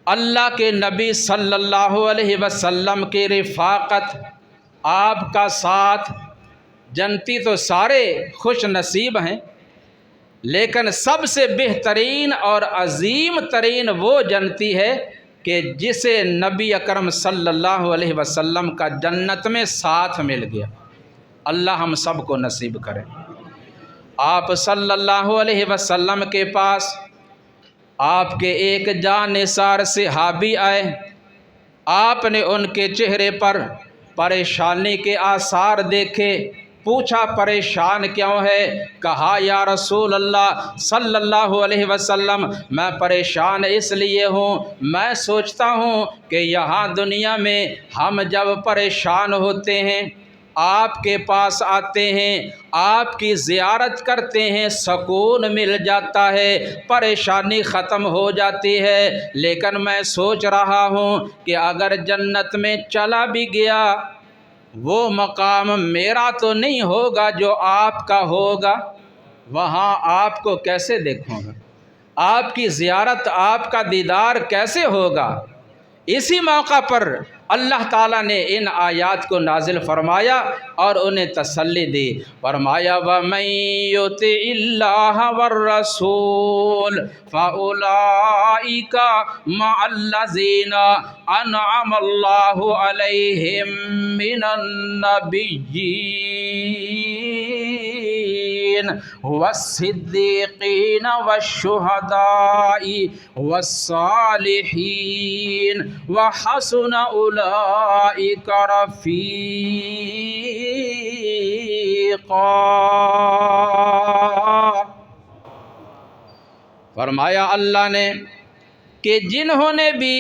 اللہ کے نبی صلی اللہ علیہ وسلم کی رفاقت، آپ کا ساتھ۔ جنتی تو سارے خوش نصیب ہیں، لیکن سب سے بہترین اور عظیم ترین وہ جنتی ہے کہ جسے نبی اکرم صلی اللہ علیہ وسلم کا جنت میں ساتھ مل گیا۔ اللہ ہم سب کو نصیب کرے۔ آپ صلی اللہ علیہ وسلم کے پاس آپ کے ایک جانثار صحابی آئے، آپ نے ان کے چہرے پر پریشانی کے آثار دیکھے، پوچھا پریشان کیوں ہے؟ کہا یا رسول اللہ صلی اللہ علیہ وسلم میں پریشان اس لیے ہوں، میں سوچتا ہوں کہ یہاں دنیا میں ہم جب پریشان ہوتے ہیں آپ کے پاس آتے ہیں، آپ کی زیارت کرتے ہیں، سکون مل جاتا ہے، پریشانی ختم ہو جاتی ہے، لیکن میں سوچ رہا ہوں کہ اگر جنت میں چلا بھی گیا وہ مقام میرا تو نہیں ہوگا جو آپ کا ہوگا، وہاں آپ کو کیسے دیکھوں گا، آپ کی زیارت، آپ کا دیدار کیسے ہوگا؟ اسی موقع پر اللہ تعالیٰ نے ان آیات کو نازل فرمایا اور انہیں تسلی دی۔ فرمایا وَمَن يُطِعِ اللَّهَ وَالرَّسُولَ فَأُولَٰئِكَ مَعَ الَّذِينَ أَنْعَمَ اللَّهُ عَلَيْهِم مِّنَ النَّبِيِّينَ وَالصِّدِّيقِينَ وَالشُّهَدَاءِ وَالصَّالِحِينَ وَحَسُنَ أُولَٰئِكَ رَفِيقًا۔ فرمایا اللہ نے کہ جنہوں نے بھی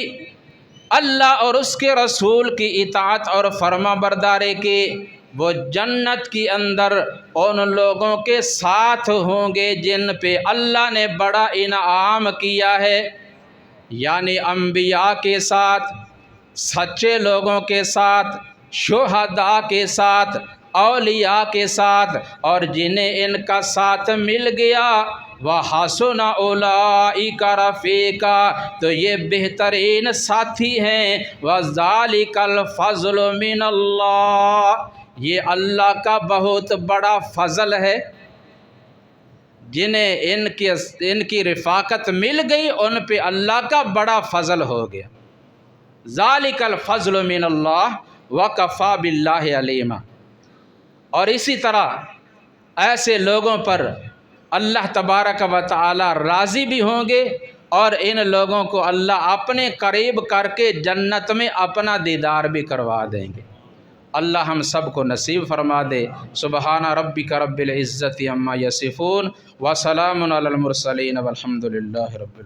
اللہ اور اس کے رسول کی اطاعت اور فرما برداری کی، وہ جنت کے اندر ان لوگوں کے ساتھ ہوں گے جن پہ اللہ نے بڑا انعام کیا ہے، یعنی انبیاء کے ساتھ، سچے لوگوں کے ساتھ، شہداء کے ساتھ، اولیاء کے ساتھ، اور جنہیں ان کا ساتھ مل گیا وَحَسُنَ أُولَٰئِكَ رَفِيقًا، تو یہ بہترین ساتھی ہیں۔ وَذَلِكَ الْفَضْلُ مِنَ اللَّهِ، یہ اللہ کا بہت بڑا فضل ہے۔ جنہیں ان کی رفاقت مل گئی ان پہ اللہ کا بڑا فضل ہو گیا۔ ذَلِكَ الْفَضْلُ مِنَ اللَّهِ وَكَفَى بِاللَّهِ عَلِيمًا۔ اور اسی طرح ایسے لوگوں پر اللہ تبارک و تعالی راضی بھی ہوں گے، اور ان لوگوں کو اللہ اپنے قریب کر کے جنت میں اپنا دیدار بھی کروا دیں گے۔ اللہ ہم سب کو نصیب فرما دے۔ سبحان ربک رب العزت عما یصفون وسلام علی المرسلین والحمد للہ رب العالمین۔